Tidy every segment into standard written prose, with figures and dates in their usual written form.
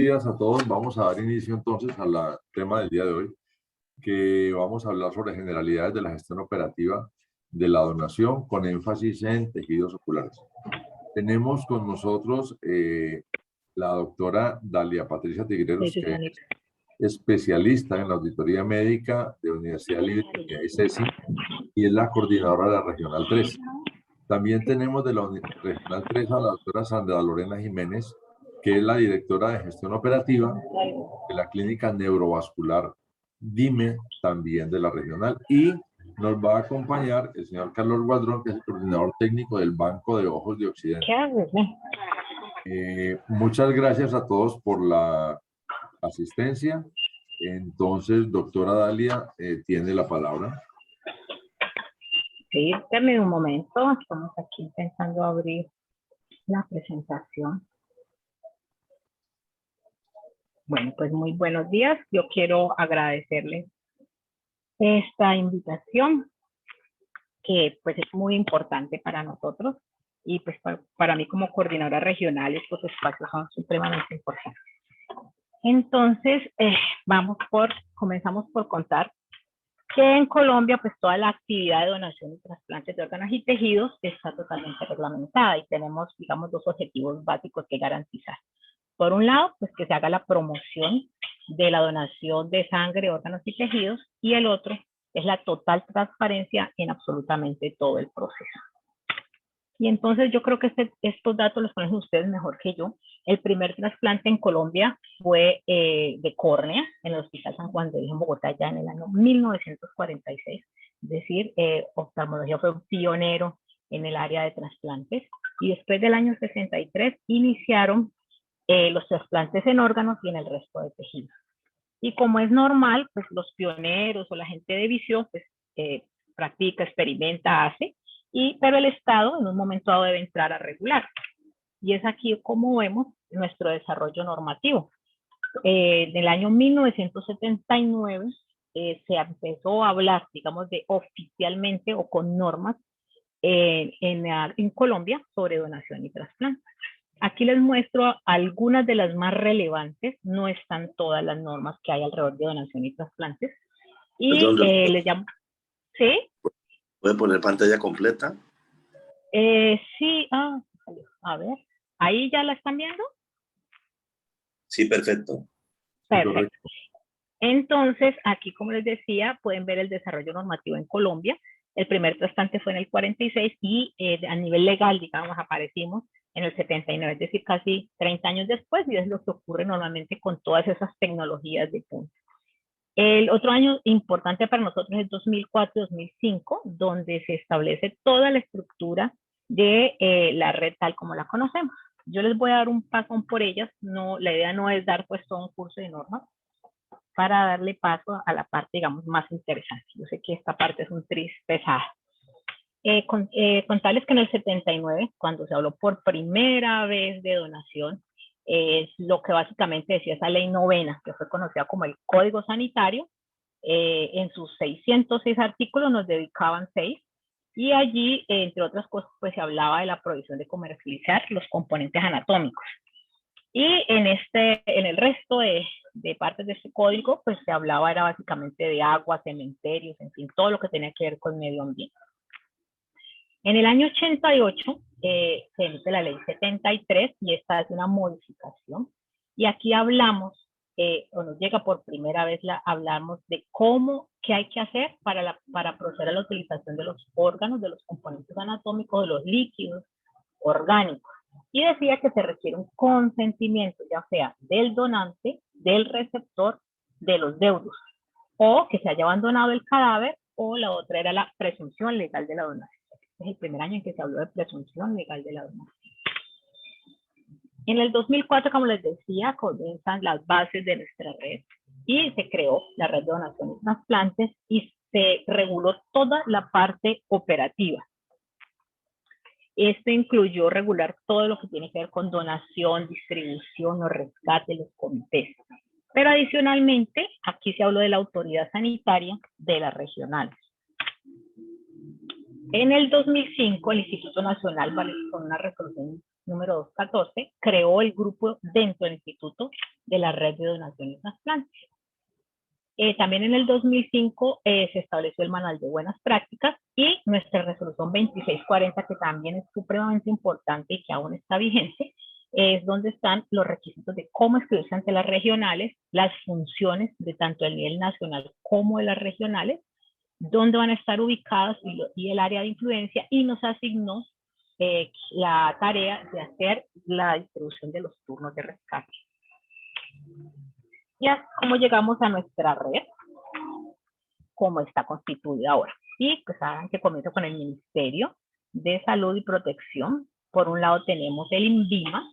días a todos. Vamos a dar inicio entonces al tema del día de hoy, que vamos a hablar sobre generalidades de la gestión operativa de la donación con énfasis en tejidos oculares. Tenemos con nosotros la doctora Dalia Patricia Tigreros, que es especialista en la auditoría médica de Universidad Libre de ICESI y es la coordinadora de la Regional 3. También tenemos de la Regional 3 a la doctora Sandra Lorena Jiménez, que es la directora de gestión operativa de la Clínica Neurovascular DIME, también de la regional. Y nos va a acompañar el señor Carlos Guadrón, que es el coordinador técnico del Banco de Ojos de Occidente. Muchas gracias a todos por la asistencia. Entonces, doctora Dalia, tiene la palabra. Sí, dame un momento, estamos aquí intentando abrir la presentación. Bueno, pues muy buenos días. Yo quiero agradecerles esta invitación, que pues es muy importante para nosotros y pues para mí como coordinadora regional estos espacios son supremamente importantes. Entonces, comenzamos por contar que en Colombia pues toda la actividad de donación y trasplantes de órganos y tejidos está totalmente reglamentada y tenemos, digamos, dos objetivos básicos que garantizar. Por un lado, pues que se haga la promoción de la donación de sangre, órganos y tejidos, y el otro es la total transparencia en absolutamente todo el proceso. Y entonces yo creo que estos datos los conocen ustedes mejor que yo. El primer trasplante en Colombia fue de córnea en el Hospital San Juan de Dios en Bogotá ya en el año 1946. Es decir, oftalmología fue un pionero en el área de trasplantes. Y después del año 63 iniciaron los trasplantes en órganos y en el resto de tejidos. Y como es normal, pues los pioneros o la gente de visión, pues practica, experimenta, hace, pero el Estado en un momento dado debe entrar a regular. Y es aquí como vemos nuestro desarrollo normativo. En el año 1979 se empezó a hablar, digamos, de oficialmente o con normas en Colombia sobre donación y trasplante. Aquí les muestro algunas de las más relevantes, no están todas las normas que hay alrededor de donación y trasplantes. Y les llamo... ¿Sí? ¿Puede poner pantalla completa? Sí, a ver, ¿ahí ya la están viendo? Sí, perfecto. Perfecto. Entonces, aquí, como les decía, pueden ver el desarrollo normativo en Colombia. El primer trasplante fue en el 46 y a nivel legal, digamos, aparecimos en el 79, es decir, casi 30 años después, y es lo que ocurre normalmente con todas esas tecnologías de punta. El otro año importante para nosotros es 2004-2005, donde se establece toda la estructura de la red tal como la conocemos. Yo les voy a dar un paso por ellas, la idea no es dar pues todo un curso de normas, para darle paso a la parte, digamos, más interesante. Yo sé que esta parte es un tris pesada. Contarles que en el 79, cuando se habló por primera vez de donación, es lo que básicamente decía esa ley novena, que fue conocida como el Código Sanitario. En sus 606 artículos nos dedicaban 6, y allí, entre otras cosas, pues se hablaba de la prohibición de comercializar los componentes anatómicos. Y en el resto de partes de este código, pues se hablaba, era básicamente de agua, cementerios, en fin, todo lo que tenía que ver con medio ambiente. En el año 88 se emite la ley 73 y esta es una modificación. Y aquí hablamos, o nos llega por primera vez, hablamos de qué hay que hacer para proceder a la utilización de los órganos, de los componentes anatómicos, de los líquidos orgánicos. Y decía que se requiere un consentimiento, ya sea del donante, del receptor, de los deudos, o que se haya abandonado el cadáver, o la otra era la presunción legal de la donación. Este es el primer año en que se habló de presunción legal de la donación. En el 2004, como les decía, comienzan las bases de nuestra red y se creó la red de donación y trasplantes y se reguló toda la parte operativa. Esto incluyó regular todo lo que tiene que ver con donación, distribución o rescate, los comités. Pero adicionalmente, aquí se habló de la autoridad sanitaria de las regionales. En el 2005, el Instituto Nacional, con una resolución número 214, creó el grupo dentro del Instituto de la Red de Donación y Trasplantes. También en el 2005 se estableció el Manual de Buenas Prácticas y nuestra resolución 2640, que también es supremamente importante y que aún está vigente, es donde están los requisitos de cómo escribirse ante las regionales, las funciones de tanto el nivel nacional como de las regionales, dónde van a estar ubicadas y el área de influencia, y nos asignó la tarea de hacer la distribución de los turnos de rescate. Ya cómo llegamos a nuestra red, cómo está constituida ahora. Y pues saben que comienzo con el Ministerio de Salud y Protección. Por un lado tenemos el INVIMA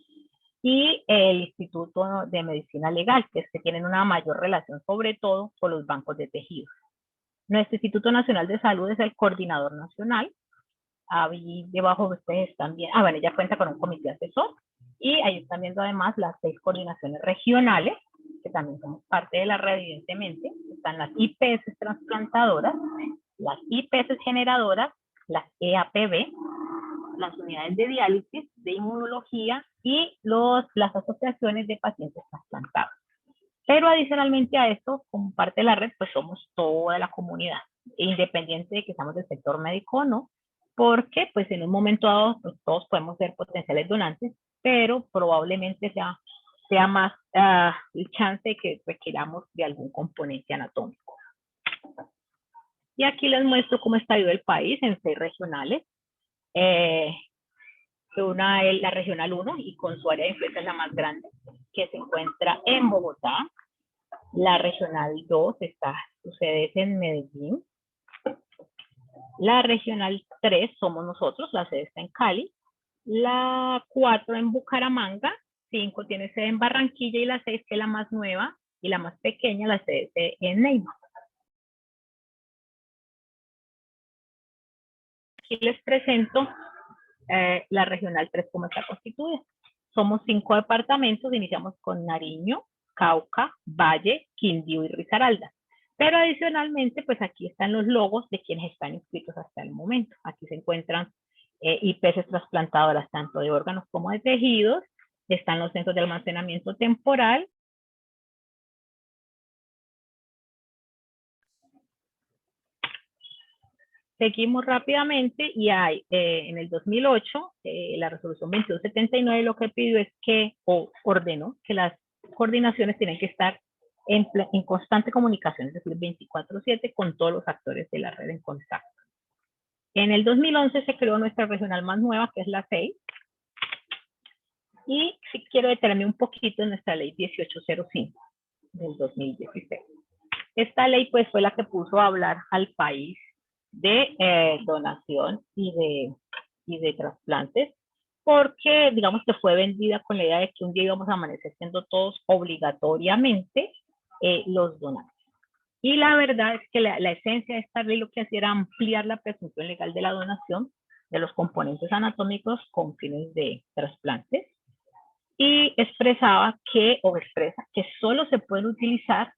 y el Instituto de Medicina Legal, que tienen una mayor relación sobre todo con los bancos de tejidos. Nuestro Instituto Nacional de Salud es el coordinador nacional. Ahí debajo ustedes están viendo, bueno, ya cuenta con un comité asesor, y ahí están viendo además las 6 coordinaciones regionales, que también somos parte de la red, evidentemente. Están las IPS transplantadoras, las IPS generadoras, las EAPB, las unidades de diálisis, de inmunología y las asociaciones de pacientes trasplantados. Pero adicionalmente a esto, como parte de la red, pues somos toda la comunidad, independiente de que estamos del sector médico o no, porque pues en un momento dado pues, todos podemos ser potenciales donantes, pero probablemente sea más el chance de que requiramos de algún componente anatómico. Y aquí les muestro cómo está el país en 6 regionales. Una es la regional 1 y con su área de influencia es la más grande, que se encuentra en Bogotá. La regional 2 su sede es en Medellín. La regional 3 somos nosotros, la sede está en Cali. La 4 en Bucaramanga, 5 tiene sede en Barranquilla y la 6, que es la más nueva y la más pequeña, la sede en Neiva. Aquí les presento la regional 3 cómo está constituida. Somos 5 departamentos, iniciamos con Nariño, Cauca, Valle, Quindío y Risaralda. Pero adicionalmente, pues aquí están los logos de quienes están inscritos hasta el momento. Aquí se encuentran IPS trasplantadoras tanto de órganos como de tejidos. Están los centros de almacenamiento temporal. Seguimos rápidamente y hay en el 2008 la resolución 2279 lo que pidió es que, o ordenó, que las coordinaciones tienen que estar en constante comunicación, es decir, 24/7 con todos los actores de la red en contacto. En el 2011 se creó nuestra regional más nueva, que es la 6. Y sí quiero detenerme un poquito en nuestra ley 1805 del 2016. Esta ley pues fue la que puso a hablar al país de donación y de trasplantes, porque digamos que fue vendida con la idea de que un día íbamos a amanecer siendo todos obligatoriamente los donantes. Y la verdad es que la esencia de esta ley lo que hacía era ampliar la presunción legal de la donación de los componentes anatómicos con fines de trasplantes, y expresa que solo se pueden utilizar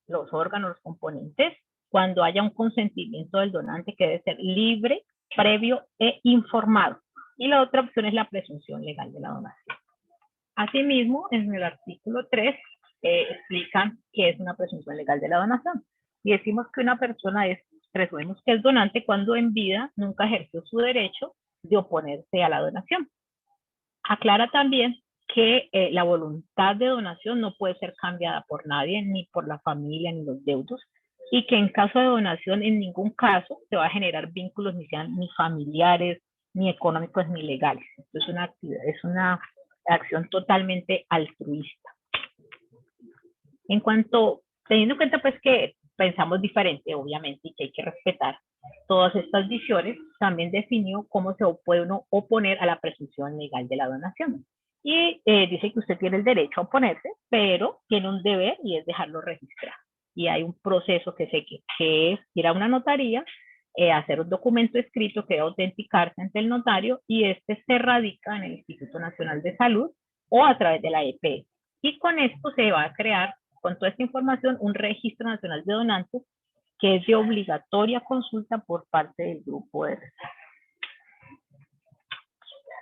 los órganos, los componentes, cuando haya un consentimiento del donante que debe ser libre, previo e informado. Y la otra opción es la presunción legal de la donación. Asimismo, en el artículo 3 explican qué es una presunción legal de la donación. Y decimos que una persona presumimos que es donante cuando en vida nunca ejerció su derecho de oponerse a la donación. Aclara también que la voluntad de donación no puede ser cambiada por nadie, ni por la familia, ni los deudos, y que en caso de donación en ningún caso se va a generar vínculos ni sean ni familiares, ni económicos, ni legales. Esto es una acción totalmente altruista. Teniendo en cuenta pues que pensamos diferente, obviamente, y que hay que respetar todas estas visiones, también definió cómo se puede uno oponer a la presunción legal de la donación. Y dice que usted tiene el derecho a oponerse, pero tiene un deber y es dejarlo registrar. Y hay un proceso que es ir a una notaría, hacer un documento escrito que debe autenticarse ante el notario, y este se radica en el Instituto Nacional de Salud o a través de la EPS. Y con esto se va a crear, con toda esta información, un registro nacional de donantes que es de obligatoria consulta por parte del grupo de rescate.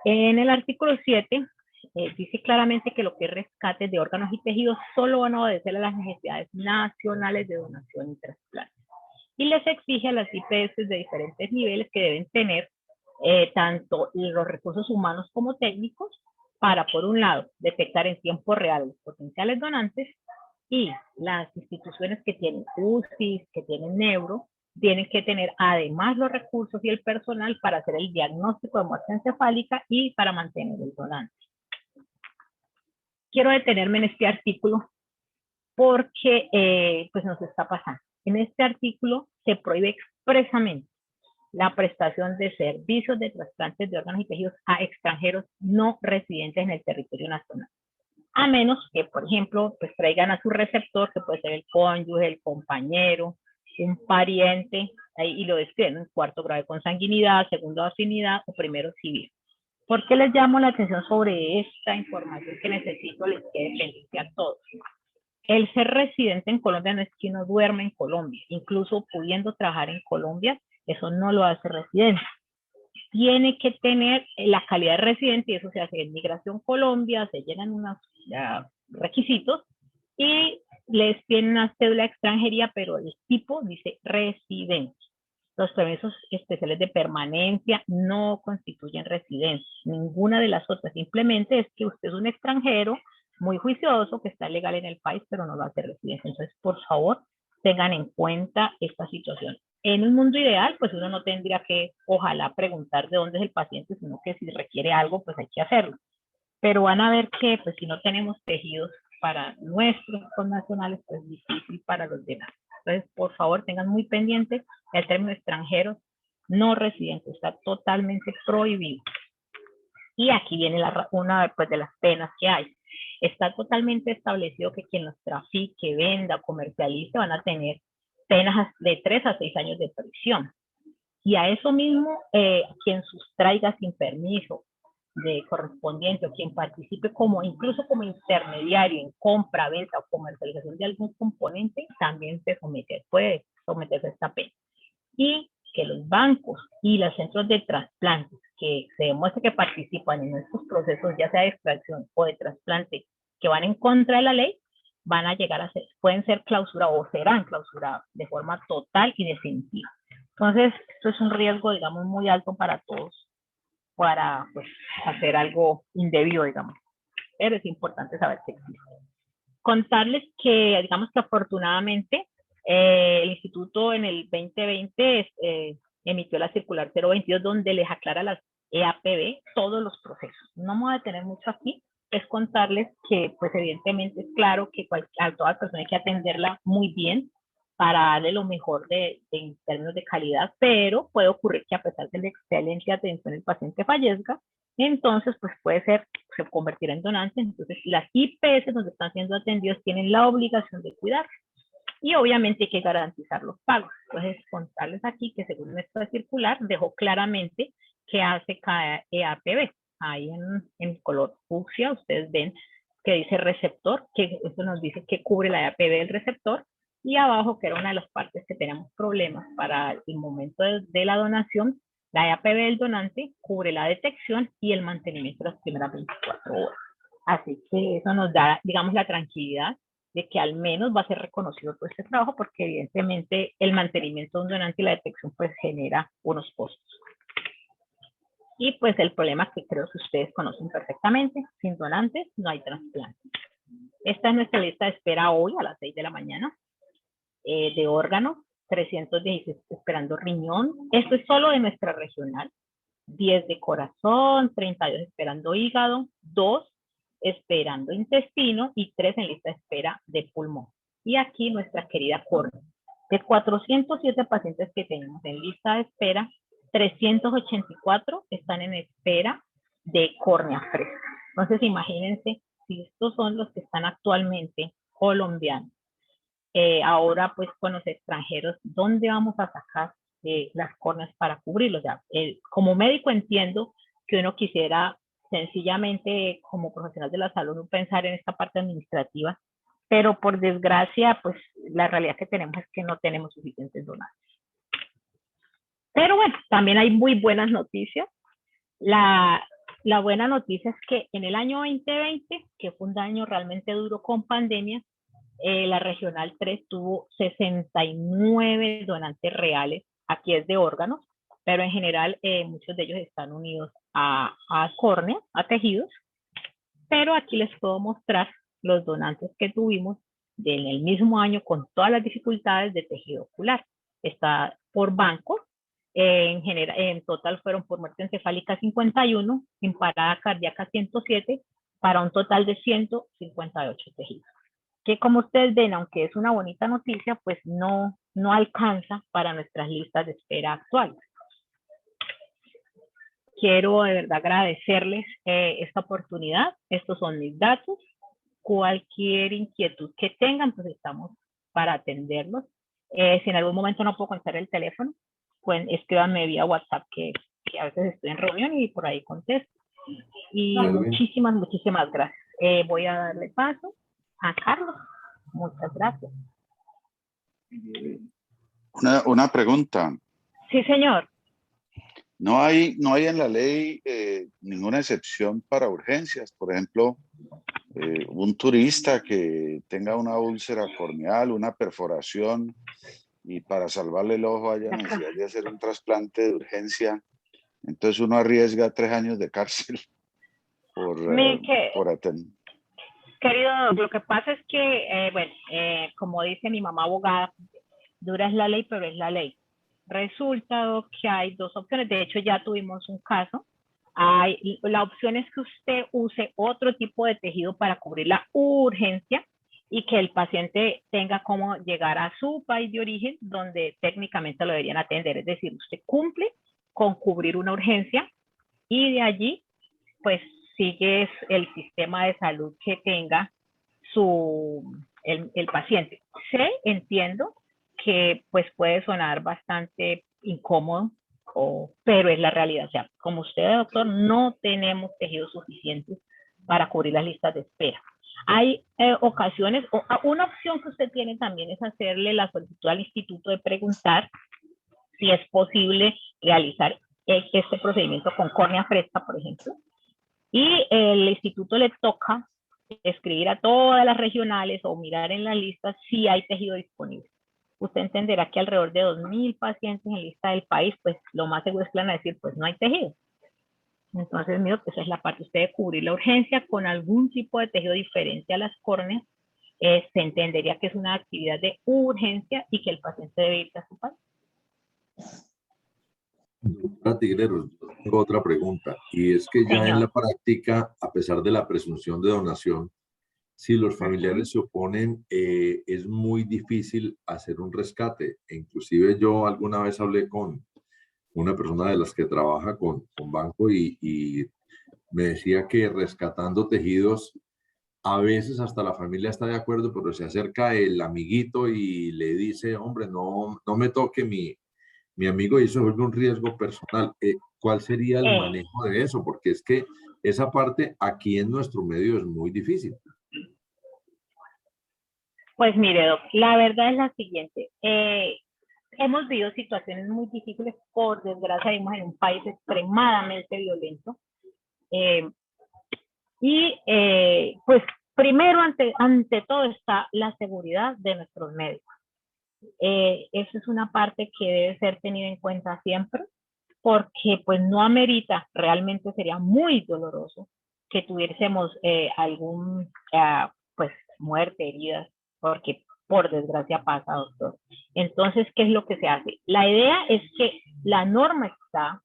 En el artículo 7 dice claramente que lo que es rescate de órganos y tejidos solo van a obedecer a las necesidades nacionales de donación y trasplante. Y les exige a las IPS de diferentes niveles que deben tener tanto los recursos humanos como técnicos para, por un lado, detectar en tiempo real los potenciales donantes, y las instituciones que tienen UCI, que tienen neuro, tienen que tener además los recursos y el personal para hacer el diagnóstico de muerte encefálica y para mantener el donante. Quiero detenerme en este artículo porque pues nos está pasando. En este artículo se prohíbe expresamente la prestación de servicios de trasplantes de órganos y tejidos a extranjeros no residentes en el territorio nacional. A menos que, por ejemplo, pues traigan a su receptor, que puede ser el cónyuge, el compañero, un pariente, y lo describen en cuarto grado de consanguinidad, segundo de afinidad o primero civil. ¿Por qué les llamo la atención sobre esta información que necesito les quede pendiente a todos? El ser residente en Colombia no es que uno duerme en Colombia, incluso pudiendo trabajar en Colombia, eso no lo hace residente. Tiene que tener la calidad de residente, y eso se hace en Migración Colombia, se llenan unos requisitos y les tienen una cédula de extranjería, pero el tipo dice residente. Los permisos especiales de permanencia no constituyen residencia, ninguna de las otras. Simplemente es que usted es un extranjero muy juicioso que está legal en el país, pero no va a ser residente. Entonces, por favor, tengan en cuenta esta situación. En un mundo ideal, pues uno no tendría que, ojalá, preguntar de dónde es el paciente, sino que si requiere algo, pues hay que hacerlo. Pero van a ver que, pues si no tenemos tejidos para nuestros connacionales, pues es difícil para los demás. Entonces, por favor, tengan muy pendiente el término extranjeros no residentes, está totalmente prohibido. Y aquí viene una pues, de las penas que hay. Está totalmente establecido que quien los trafique, venda, comercialice van a tener penas de 3 a 6 años de prisión. Y a eso mismo, quien sustraiga sin permiso de correspondiente o quien participe incluso como intermediario en compra, venta o comercialización de algún componente, también puede someterse a esta pena. Y que los bancos y los centros de trasplantes que se demuestre que participan en estos procesos, ya sea de extracción o de trasplante, que van en contra de la ley, van a llegar a pueden ser clausurados o serán clausurados de forma total y definitiva. Entonces, esto es un riesgo, digamos, muy alto para todos, para pues, hacer algo indebido, digamos. Pero es importante saber que existe. Contarles que, digamos que afortunadamente, el instituto en el 2020 emitió la circular 022 donde les aclara a las EAPB todos los procesos. No me voy a detener mucho aquí, es contarles que pues evidentemente es claro que a toda persona hay que atenderla muy bien para darle lo mejor en términos de calidad, pero puede ocurrir que a pesar de la excelente atención el paciente fallezca, entonces pues se convertirá en donante. Entonces las IPS donde están siendo atendidos tienen la obligación de cuidar y obviamente hay que garantizar los pagos. Entonces contarles aquí que según nuestra circular dejó claramente que hace cada EAPB. Ahí en color fucsia ustedes ven que dice receptor, que eso nos dice que cubre la EAPB del receptor, y abajo, que era una de las partes que teníamos problemas para el momento de la donación, la EAPB del donante cubre la detección y el mantenimiento de las primeras 24 horas. Así que eso nos da, digamos, la tranquilidad de que al menos va a ser reconocido todo este trabajo, porque evidentemente el mantenimiento de un donante y la detección pues genera unos costos. Y pues el problema que creo que ustedes conocen perfectamente, sin donantes no hay trasplante. Esta es nuestra lista de espera hoy a las 6 de la mañana. De órganos, 316 esperando riñón. Esto es solo de nuestra regional. 10 de corazón, 32 esperando hígado, 2 esperando intestino y 3 en lista de espera de pulmón. Y aquí nuestra querida córnea. De 407 pacientes que tenemos en lista de espera, 384 están en espera de córnea fresca. Entonces imagínense si estos son los que están actualmente colombianos. Ahora pues con los extranjeros, ¿dónde vamos a sacar las córneas para cubrirlos? Ya, como médico entiendo que uno quisiera sencillamente como profesional de la salud no pensar en esta parte administrativa, pero por desgracia pues la realidad que tenemos es que no tenemos suficientes donantes. Pero bueno, también hay muy buenas noticias. la buena noticia es que en el año 2020, que fue un año realmente duro con pandemia, la Regional 3 tuvo 69 donantes reales. Aquí es de órganos, pero en general muchos de ellos están unidos a córnea, a tejidos. Pero aquí les puedo mostrar los donantes que tuvimos en el mismo año con todas las dificultades de tejido ocular. Está por banco. En total fueron por muerte encefálica 51, en parada cardíaca 107, para un total de 158 tejidos. Que como ustedes ven, aunque es una bonita noticia, pues no alcanza para nuestras listas de espera actuales. Quiero de verdad agradecerles esta oportunidad. Estos son mis datos. Cualquier inquietud que tengan, pues estamos para atenderlos. Si en algún momento no puedo contestar el teléfono, pues escríbanme vía WhatsApp, que a veces estoy en reunión y por ahí contesto. Y muchísimas gracias. Voy a darle paso a Carlos. Muchas gracias. Una pregunta. Sí, señor. No hay en la ley ninguna excepción para urgencias. Por ejemplo, un turista que tenga una úlcera corneal, una perforación, y para salvarle el ojo haya necesidad de hacer un trasplante de urgencia. Entonces uno arriesga 3 años de cárcel por atender. Querido, lo que pasa es que, como dice mi mamá abogada, dura es la ley, pero es la ley. Resulta que hay dos opciones. De hecho, ya tuvimos un caso. La opción es que usted use otro tipo de tejido para cubrir la urgencia y que el paciente tenga cómo llegar a su país de origen, donde técnicamente lo deberían atender. Es decir, usted cumple con cubrir una urgencia y de allí, pues, sigue el sistema de salud que tenga el paciente. Entiendo que pues puede sonar bastante incómodo, pero es la realidad. O sea, como usted, doctor, no tenemos tejidos suficientes para cubrir las listas de espera. Hay ocasiones, una opción que usted tiene también es hacerle la solicitud al instituto de preguntar si es posible realizar este procedimiento con córnea fresca, por ejemplo, y el instituto le toca escribir a todas las regionales o mirar en la lista si hay tejido disponible. Usted entenderá que alrededor de 2.000 pacientes en lista del país, pues lo más seguro es que van a decir, pues no hay tejido. Entonces, mira, pues es la parte usted de cubrir la urgencia con algún tipo de tejido diferente a las córneas. Se entendería que es una actividad de urgencia y que el paciente debe irse a su país. Doctora Tigreros, tengo otra pregunta, y es que ya en la práctica, a pesar de la presunción de donación, si los familiares se oponen, es muy difícil hacer un rescate. Inclusive yo alguna vez hablé con una persona de las que trabaja con banco y me decía que rescatando tejidos, a veces hasta la familia está de acuerdo, pero se acerca el amiguito y le dice, hombre, no me toque mi amigo, y eso vuelve un riesgo personal. ¿Cuál sería el manejo de eso? Porque es que esa parte aquí en nuestro medio es muy difícil. Pues mire, Doc, la verdad es la siguiente. Hemos vivido situaciones muy difíciles, por desgracia, vivimos en un país extremadamente violento. Pues primero, ante todo, está la seguridad de nuestros médicos. Eso es una parte que debe ser tenida en cuenta siempre, porque pues no amerita, realmente sería muy doloroso que tuviésemos pues muerte, heridas, porque por desgracia pasa, doctor. Entonces, ¿qué es lo que se hace? La idea es que la norma está,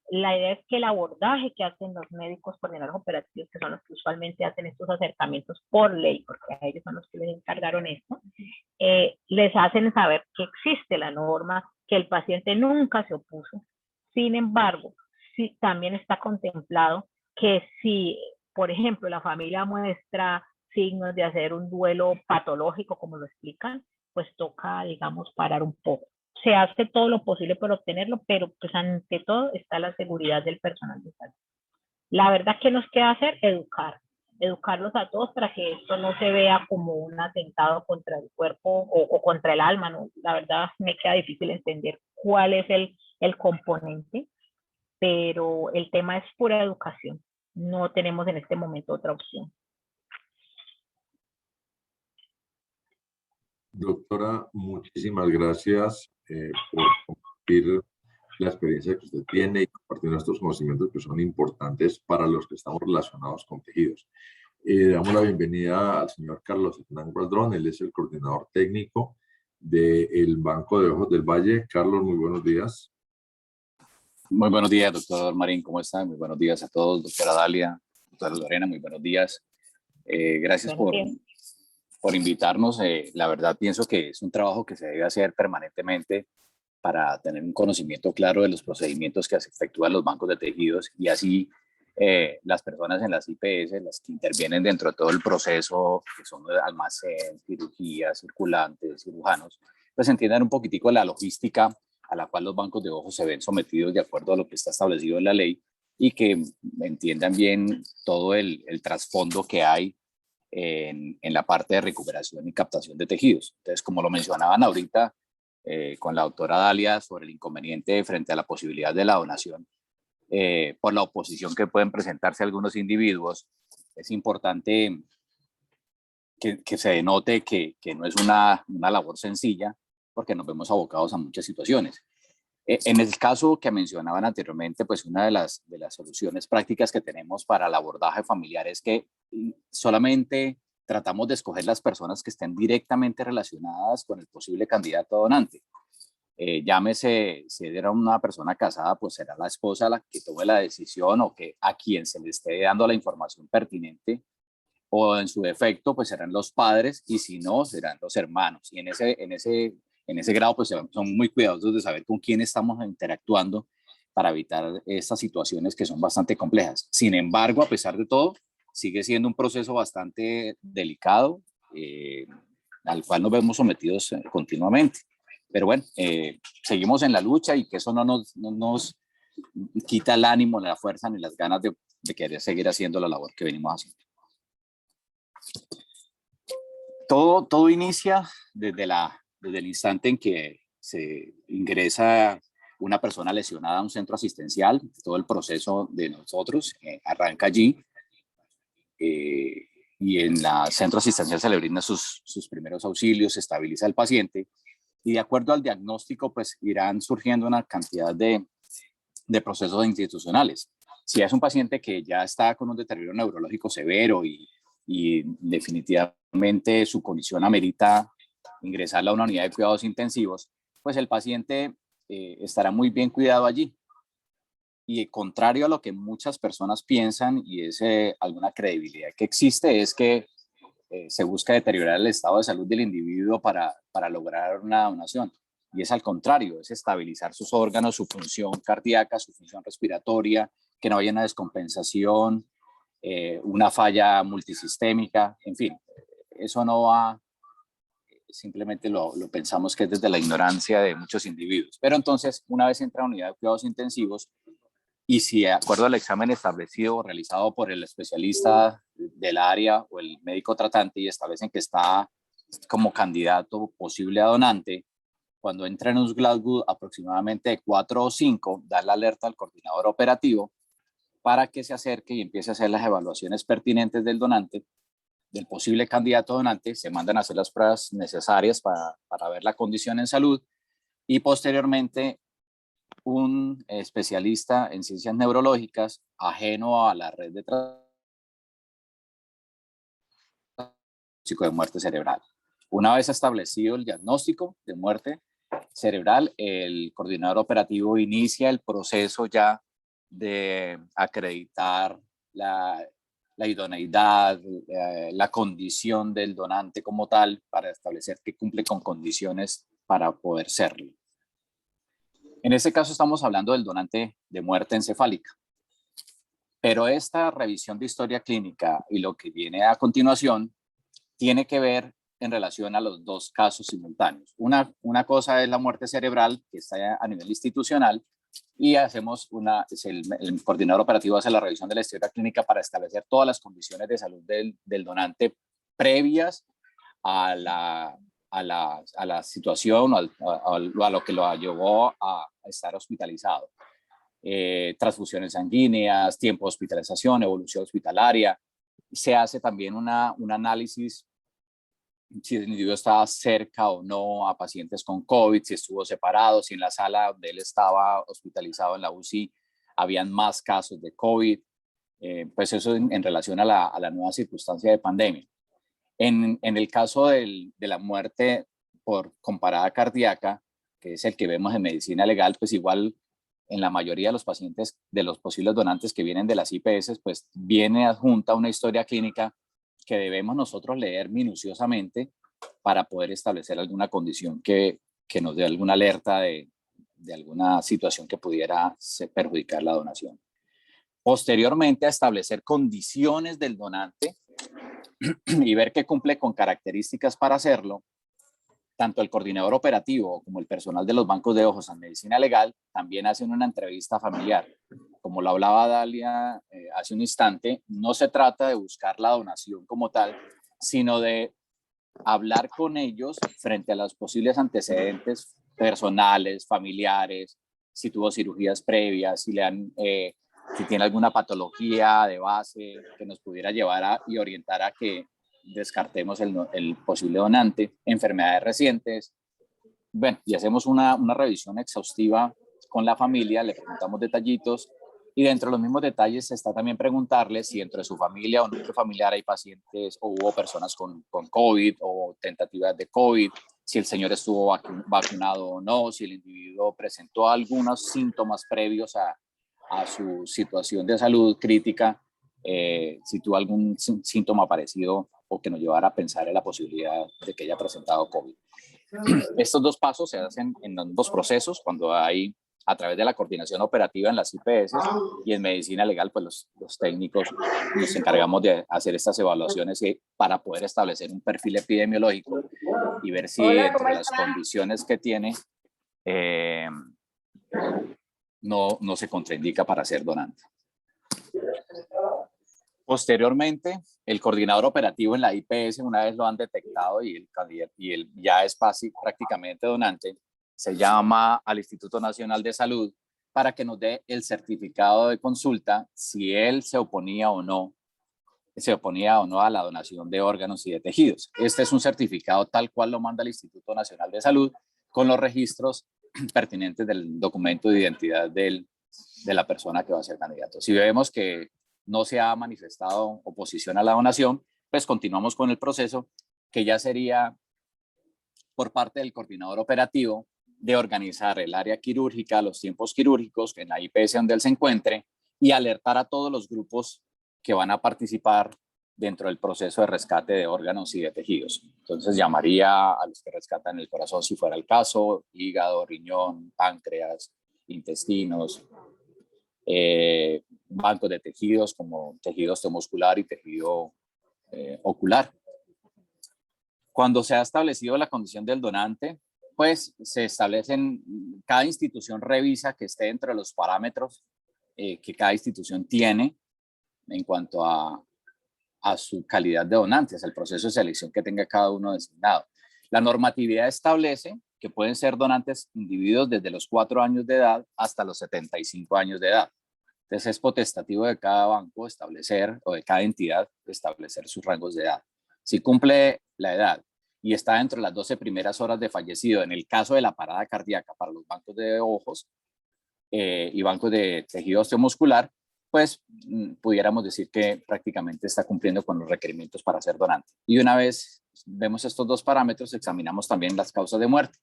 la idea es que el abordaje que hacen los médicos coordinadores operativos, que son los que usualmente hacen estos acercamientos por ley, porque a ellos son los que les encargaron esto, les hacen saber que existe la norma, que el paciente nunca se opuso. Sin embargo, sí, también está contemplado que si, por ejemplo, la familia muestra signos de hacer un duelo patológico, como lo explican, pues toca, digamos, parar un poco. Se hace todo lo posible por obtenerlo, pero pues ante todo está la seguridad del personal de salud. La verdad que nos queda hacer, educarlos a todos para que esto no se vea como un atentado contra el cuerpo o contra el alma, ¿no? La verdad me queda difícil entender cuál es el componente, pero el tema es pura educación. no tenemos en este momento otra opción. Doctora, muchísimas gracias por compartir la experiencia que usted tiene y compartir nuestros conocimientos que son importantes para los que estamos relacionados con tejidos. Damos la bienvenida al señor Carlos Hernán Gualdrón, él es el coordinador técnico del Banco de Ojos del Valle. Carlos, muy buenos días. Muy buenos días, doctor Marín, ¿cómo está? Muy buenos días a todos, doctora Dalia, doctora Lorena, muy buenos días. Gracias por invitarnos. La verdad pienso que es un trabajo que se debe hacer permanentemente para tener un conocimiento claro de los procedimientos que se efectúan los bancos de tejidos y así las personas en las IPS, las que intervienen dentro de todo el proceso, que son almacén, cirugía, circulantes, cirujanos, pues entiendan un poquitico la logística a la cual los bancos de ojos se ven sometidos de acuerdo a lo que está establecido en la ley y que entiendan bien todo el trasfondo que hay en la parte de recuperación y captación de tejidos. Entonces, como lo mencionaban ahorita con la doctora Dalia sobre el inconveniente frente a la posibilidad de la donación, por la oposición que pueden presentarse algunos individuos, es importante que se denote que no es una labor sencilla, porque nos vemos abocados a muchas situaciones. En el caso que mencionaban anteriormente, pues una de las soluciones prácticas que tenemos para el abordaje familiar es que solamente tratamos de escoger las personas que estén directamente relacionadas con el posible candidato a donante. Llámese, si era una persona casada, pues será la esposa la que tome la decisión o que a quien se le esté dando la información pertinente, o en su defecto, pues serán los padres, y si no, serán los hermanos. Y en ese grado, pues son muy cuidadosos de saber con quién estamos interactuando para evitar estas situaciones que son bastante complejas. Sin embargo, a pesar de todo, sigue siendo un proceso bastante delicado, al cual nos vemos sometidos continuamente. Pero bueno, seguimos en la lucha y que eso no nos quita el ánimo, la fuerza ni las ganas de querer seguir haciendo la labor que venimos haciendo. Todo inicia desde el instante en que se ingresa una persona lesionada a un centro asistencial. Todo el proceso de nosotros arranca allí y en el centro asistencial se le brindan sus primeros auxilios, se estabiliza el paciente y de acuerdo al diagnóstico pues irán surgiendo una cantidad de procesos institucionales. Si es un paciente que ya está con un deterioro neurológico severo y definitivamente su condición amerita ingresarla a una unidad de cuidados intensivos, pues el paciente estará muy bien cuidado allí. Y contrario a lo que muchas personas piensan, y es alguna credibilidad que existe, es que se busca deteriorar el estado de salud del individuo para lograr una donación. Y es al contrario, es estabilizar sus órganos, su función cardíaca, su función respiratoria, que no haya una descompensación, una falla multisistémica, en fin, eso no va, simplemente lo pensamos que es desde la ignorancia de muchos individuos. Pero entonces, una vez entra a unidad de cuidados intensivos, y si de acuerdo al examen establecido o realizado por el especialista del área o el médico tratante y establecen que está como candidato posible a donante, cuando entra en un Glasgow aproximadamente de 4 o 5, da la alerta al coordinador operativo para que se acerque y empiece a hacer las evaluaciones pertinentes del donante, del posible candidato donante. Se mandan a hacer las pruebas necesarias para ver la condición en salud y posteriormente un especialista en ciencias neurológicas ajeno a la red de diagnóstico de muerte cerebral. Una vez establecido el diagnóstico de muerte cerebral, el coordinador operativo inicia el proceso ya de acreditar la idoneidad, la condición del donante como tal, para establecer que cumple con condiciones para poder serlo. En este caso estamos hablando del donante de muerte encefálica, pero esta revisión de historia clínica y lo que viene a continuación tiene que ver en relación a los dos casos simultáneos. Una cosa es la muerte cerebral, que está a nivel institucional, y el coordinador operativo hace la revisión de la historia clínica para establecer todas las condiciones de salud del donante previas a la situación, a lo que lo llevó a estar hospitalizado. transfusiones sanguíneas, tiempo de hospitalización, evolución hospitalaria. Se hace también un análisis si el individuo estaba cerca o no a pacientes con COVID, si estuvo separado, si en la sala donde él estaba hospitalizado en la UCI habían más casos de COVID, pues eso en relación a la nueva circunstancia de pandemia. En el caso de la muerte con parada cardíaca, que es el que vemos en medicina legal, pues igual en la mayoría de los pacientes, de los posibles donantes que vienen de las IPS, pues viene adjunta una historia clínica que debemos nosotros leer minuciosamente para poder establecer alguna condición que nos dé alguna alerta de alguna situación que pudiera perjudicar la donación. Posteriormente, a establecer condiciones del donante y ver que cumple con características para hacerlo, tanto el coordinador operativo como el personal de los bancos de ojos en medicina legal también hacen una entrevista familiar. Como lo hablaba Dalia hace un instante, no se trata de buscar la donación como tal, sino de hablar con ellos frente a los posibles antecedentes personales, familiares, si tuvo cirugías previas, si tiene alguna patología de base que nos pudiera llevar y orientar a que descartemos el posible donante, enfermedades recientes. Bueno, y hacemos una revisión exhaustiva con la familia, le preguntamos detallitos y dentro de los mismos detalles está también preguntarle si dentro de su familia o núcleo familiar hay pacientes o hubo personas con COVID o tentativas de COVID, si el señor estuvo vacunado o no, si el individuo presentó algunos síntomas previos a su situación de salud crítica, si tuvo algún síntoma parecido o que nos llevara a pensar en la posibilidad de que haya presentado COVID. Estos dos pasos se hacen en dos procesos, cuando hay a través de la coordinación operativa en las IPS y en medicina legal, pues los técnicos nos encargamos de hacer estas evaluaciones para poder establecer un perfil epidemiológico y ver si dentro de las condiciones que tiene no se contraindica para ser donante. Posteriormente, el coordinador operativo en la IPS, una vez lo han detectado y él ya es prácticamente donante, se llama al Instituto Nacional de Salud para que nos dé el certificado de consulta si él se oponía o no a la donación de órganos y de tejidos. Este es un certificado tal cual lo manda el Instituto Nacional de Salud con los registros pertinentes del documento de identidad de la persona que va a ser candidato. Si vemos que no se ha manifestado oposición a la donación, pues continuamos con el proceso que ya sería por parte del coordinador operativo de organizar el área quirúrgica, los tiempos quirúrgicos en la IPS donde él se encuentre y alertar a todos los grupos que van a participar dentro del proceso de rescate de órganos y de tejidos. Entonces llamaría a los que rescatan el corazón si fuera el caso, hígado, riñón, páncreas, intestinos, bancos de tejidos como tejido osteomuscular y tejido ocular. Cuando se ha establecido la condición del donante, pues se establecen, cada institución revisa que esté dentro de los parámetros que cada institución tiene en cuanto a su calidad de donantes, el proceso de selección que tenga cada uno designado. La normatividad establece que pueden ser donantes individuos desde los 4 años de edad hasta los 75 años de edad. Entonces es potestativo de cada banco establecer, o de cada entidad establecer sus rangos de edad. Si cumple la edad y está dentro de las 12 primeras horas de fallecido, en el caso de la parada cardíaca para los bancos de ojos y bancos de tejido osteomuscular, pues pudiéramos decir que prácticamente está cumpliendo con los requerimientos para ser donante. Y una vez vemos estos dos parámetros, examinamos también las causas de muerte,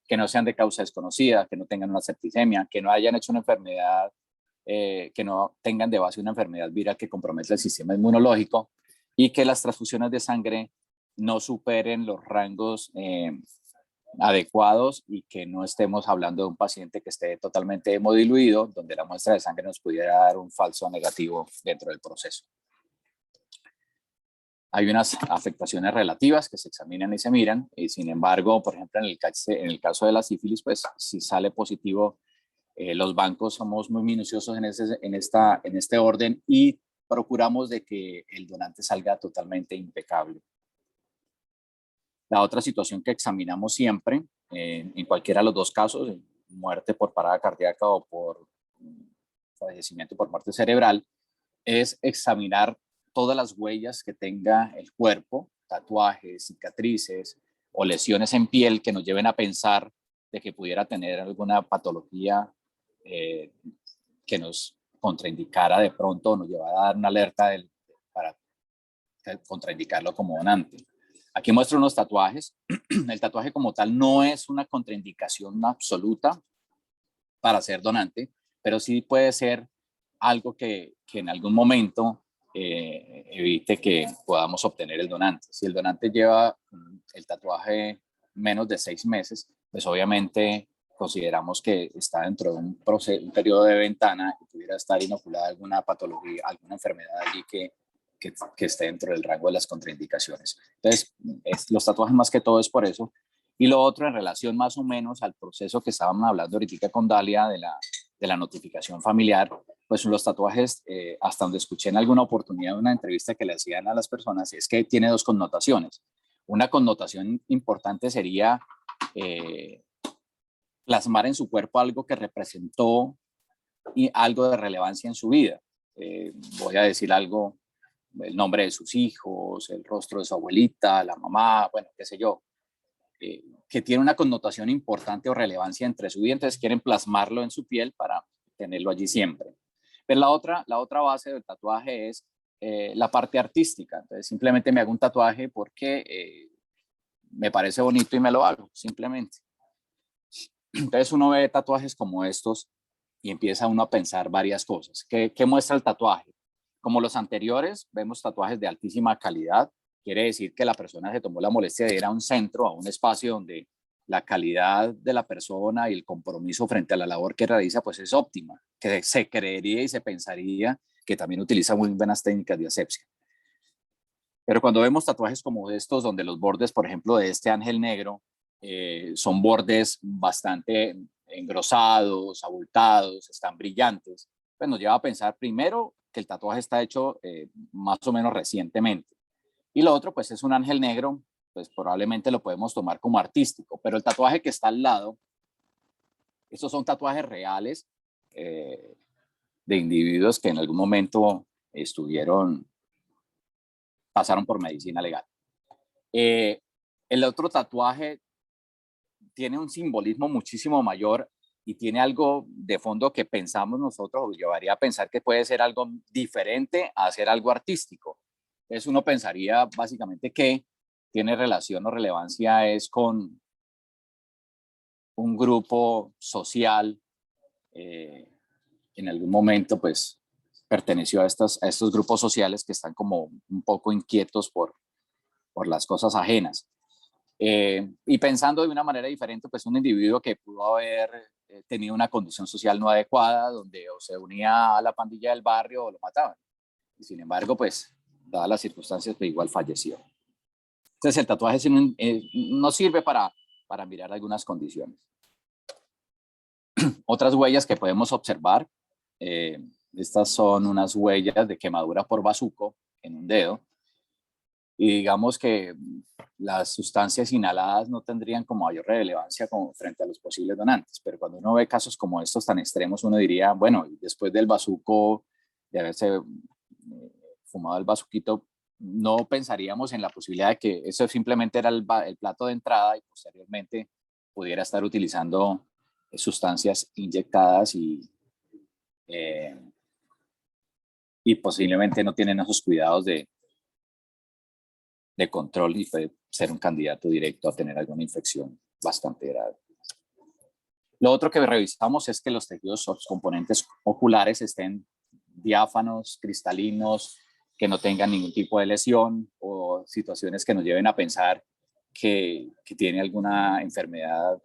que no sean de causa desconocida, que no tengan una septicemia, que no hayan hecho una enfermedad, que no tengan de base una enfermedad viral que comprometa el sistema inmunológico y que las transfusiones de sangre no superen los rangos adecuados y que no estemos hablando de un paciente que esté totalmente hemodiluido, donde la muestra de sangre nos pudiera dar un falso negativo dentro del proceso. Hay unas afectaciones relativas que se examinan y se miran, y sin embargo, por ejemplo, en el caso de la sífilis, pues si sale positivo, los bancos somos muy minuciosos en este orden y procuramos de que el donante salga totalmente impecable. La otra situación que examinamos siempre, en cualquiera de los dos casos, muerte por parada cardíaca o por fallecimiento por muerte cerebral, es examinar todas las huellas que tenga el cuerpo, tatuajes, cicatrices o lesiones en piel que nos lleven a pensar de que pudiera tener alguna patología que nos contraindicara de pronto, nos llevara a dar una alerta para contraindicarlo como donante. Aquí muestro unos tatuajes. El tatuaje como tal no es una contraindicación absoluta para ser donante, pero sí puede ser algo que en algún momento evite que podamos obtener el donante. Si el donante lleva el tatuaje menos de 6 meses, pues obviamente consideramos que está dentro de un periodo de ventana y pudiera estar inoculada alguna patología, alguna enfermedad allí que esté dentro del rango de las contraindicaciones. Entonces, los tatuajes más que todo es por eso. Y lo otro en relación más o menos al proceso que estábamos hablando ahorita con Dalia de la notificación familiar, pues los tatuajes, hasta donde escuché en alguna oportunidad de una entrevista que le hacían a las personas, es que tiene 2 connotaciones. Una connotación importante sería plasmar en su cuerpo algo que representó y algo de relevancia en su vida. Voy a decir algo, el nombre de sus hijos, el rostro de su abuelita, la mamá, bueno, qué sé yo, que tiene una connotación importante o relevancia entre su vida, entonces quieren plasmarlo en su piel para tenerlo allí siempre. Pero la otra base del tatuaje es la parte artística, entonces simplemente me hago un tatuaje porque me parece bonito y me lo hago, simplemente. Entonces uno ve tatuajes como estos y empieza uno a pensar varias cosas. ¿Qué muestra el tatuaje? Como los anteriores, vemos tatuajes de altísima calidad. Quiere decir que la persona se tomó la molestia de ir a un centro, a un espacio donde la calidad de la persona y el compromiso frente a la labor que realiza pues es óptima, que se creería y se pensaría que también utiliza muy buenas técnicas de asepsia. Pero cuando vemos tatuajes como estos, donde los bordes, por ejemplo, de este ángel negro, son bordes bastante engrosados, abultados, están brillantes, pues nos lleva a pensar primero que el tatuaje está hecho más o menos recientemente. Y lo otro, pues es un ángel negro, pues probablemente lo podemos tomar como artístico, pero el tatuaje que está al lado, estos son tatuajes reales de individuos que en algún momento pasaron por medicina legal. El otro tatuaje tiene un simbolismo muchísimo mayor y tiene algo de fondo que pensamos nosotros, o llevaría a pensar que puede ser algo diferente a ser algo artístico. Entonces uno pensaría básicamente que tiene relación o relevancia es con un grupo social, en algún momento pues perteneció a estos grupos sociales que están como un poco inquietos por las cosas ajenas. Y pensando de una manera diferente, pues un individuo que pudo haber tenido una condición social no adecuada, donde o se unía a la pandilla del barrio o lo mataban. Y sin embargo, pues, dadas las circunstancias, pues igual falleció. Entonces el tatuaje no sirve para mirar algunas condiciones. Otras huellas que podemos observar, estas son unas huellas de quemadura por bazuco en un dedo. Y digamos que las sustancias inhaladas no tendrían como mayor relevancia como frente a los posibles donantes, pero cuando uno ve casos como estos tan extremos, uno diría, bueno, después del bazuco, de haberse fumado el bazuquito, no pensaríamos en la posibilidad de que eso simplemente era el plato de entrada y posteriormente pudiera estar utilizando sustancias inyectadas y posiblemente no tienen esos cuidados de control y puede ser un candidato directo a tener alguna infección bastante grave. Lo otro que revisamos es que los tejidos o los componentes oculares estén diáfanos, cristalinos, que no tengan ningún tipo de lesión o situaciones que nos lleven a pensar que tiene alguna enfermedad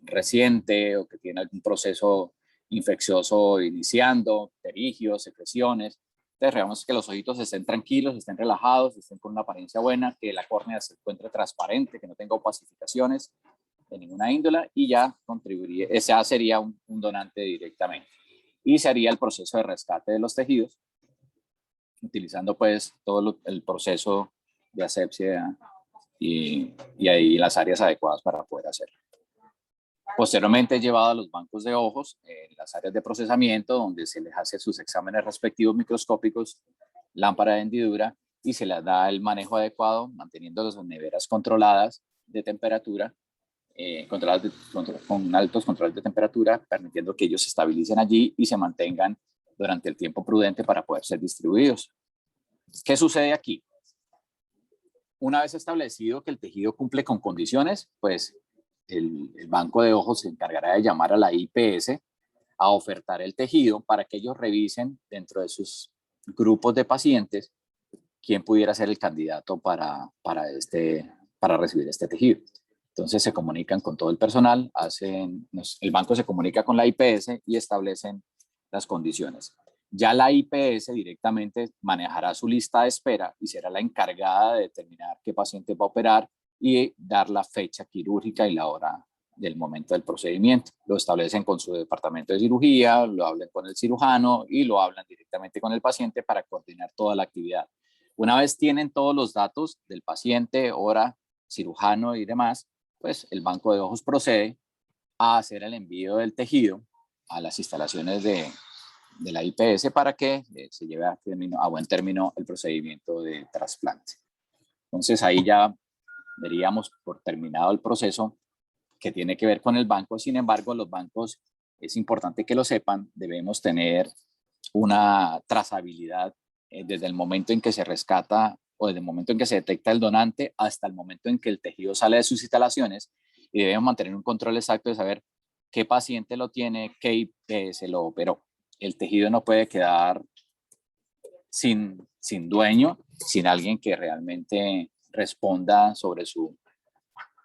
reciente o que tiene algún proceso infeccioso iniciando, pterigios, secreciones. Entonces, veamos que los ojitos estén tranquilos, estén relajados, estén con una apariencia buena, que la córnea se encuentre transparente, que no tenga opacificaciones de ninguna índole y ya contribuiría, ese sería un donante directamente. Y se haría el proceso de rescate de los tejidos, utilizando pues todo el proceso de asepsia y ahí las áreas adecuadas para poder hacerlo. Posteriormente es llevado a los bancos de ojos, las áreas de procesamiento, donde se les hace sus exámenes respectivos microscópicos, lámpara de hendidura, y se les da el manejo adecuado, manteniendo las neveras controladas de temperatura, con altos controles de temperatura, permitiendo que ellos se estabilicen allí y se mantengan durante el tiempo prudente para poder ser distribuidos. ¿Qué sucede aquí? Una vez establecido que el tejido cumple con condiciones, pues el banco de ojos se encargará de llamar a la IPS a ofertar el tejido para que ellos revisen dentro de sus grupos de pacientes quién pudiera ser el candidato para recibir este tejido. Entonces se comunican con todo el personal, el banco se comunica con la IPS y establecen las condiciones. Ya la IPS directamente manejará su lista de espera y será la encargada de determinar qué paciente va a operar y dar la fecha quirúrgica y la hora del momento del procedimiento. Lo establecen con su departamento de cirugía, lo hablan con el cirujano y lo hablan directamente con el paciente para coordinar toda la actividad. Una vez tienen todos los datos del paciente, hora, cirujano y demás, pues el banco de ojos procede a hacer el envío del tejido a las instalaciones de la IPS para que se lleve a buen término el procedimiento de trasplante. Entonces ahí ya veríamos por terminado el proceso que tiene que ver con el banco. Sin embargo, los bancos, es importante que lo sepan, debemos tener una trazabilidad desde el momento en que se rescata o desde el momento en que se detecta el donante hasta el momento en que el tejido sale de sus instalaciones, y debemos mantener un control exacto de saber qué paciente lo tiene, qué IPS lo operó. El tejido no puede quedar sin dueño, sin alguien que realmente responda sobre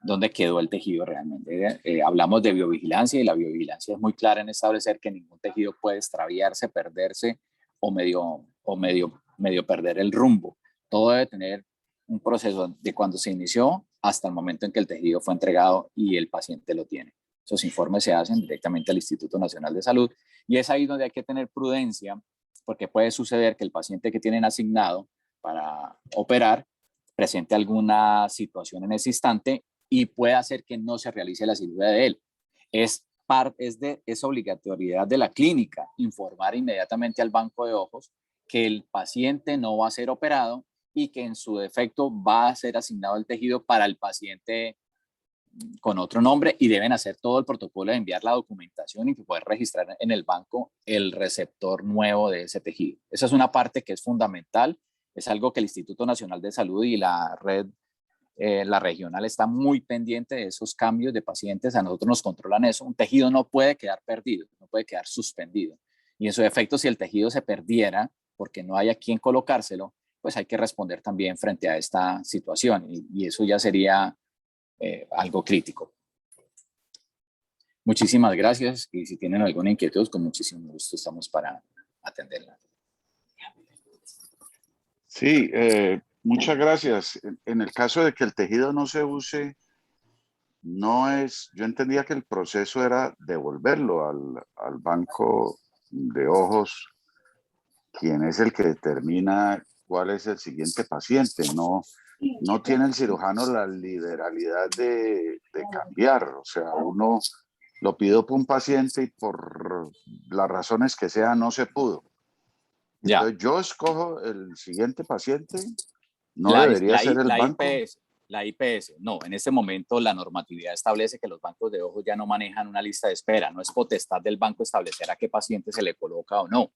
dónde quedó el tejido realmente. Hablamos de biovigilancia y la biovigilancia es muy clara en establecer que ningún tejido puede extraviarse, perderse o medio perder el rumbo. Todo debe tener un proceso de cuando se inició hasta el momento en que el tejido fue entregado y el paciente lo tiene. Esos informes se hacen directamente al Instituto Nacional de Salud y es ahí donde hay que tener prudencia, porque puede suceder que el paciente que tienen asignado para operar presente alguna situación en ese instante y puede hacer que no se realice la cirugía de él. Es obligatoriedad de la clínica informar inmediatamente al banco de ojos que el paciente no va a ser operado y que en su defecto va a ser asignado el tejido para el paciente con otro nombre, y deben hacer todo el protocolo de enviar la documentación y poder registrar en el banco el receptor nuevo de ese tejido. Esa es una parte que es fundamental, es algo que el Instituto Nacional de Salud y la red, la regional, está muy pendiente de esos cambios de pacientes. A nosotros nos controlan eso. Un tejido no puede quedar perdido, no puede quedar suspendido. Y en su defecto, si el tejido se perdiera porque no hay a quien colocárselo, pues hay que responder también frente a esta situación. Y eso ya sería algo crítico. Muchísimas gracias, y si tienen alguna inquietud, con muchísimo gusto estamos para atenderla. Sí, muchas gracias. En el caso de que el tejido no se use, yo entendía que el proceso era devolverlo al banco de ojos, quien es el que determina cuál es el siguiente paciente. No tiene el cirujano la liberalidad de cambiar. O sea, uno lo pidió por un paciente y por las razones que sea no se pudo. Entonces yo escojo el siguiente paciente, no debería ser el banco. La IPS, no, en este momento la normatividad establece que los bancos de ojos ya no manejan una lista de espera. No es potestad del banco establecer a qué paciente se le coloca o no.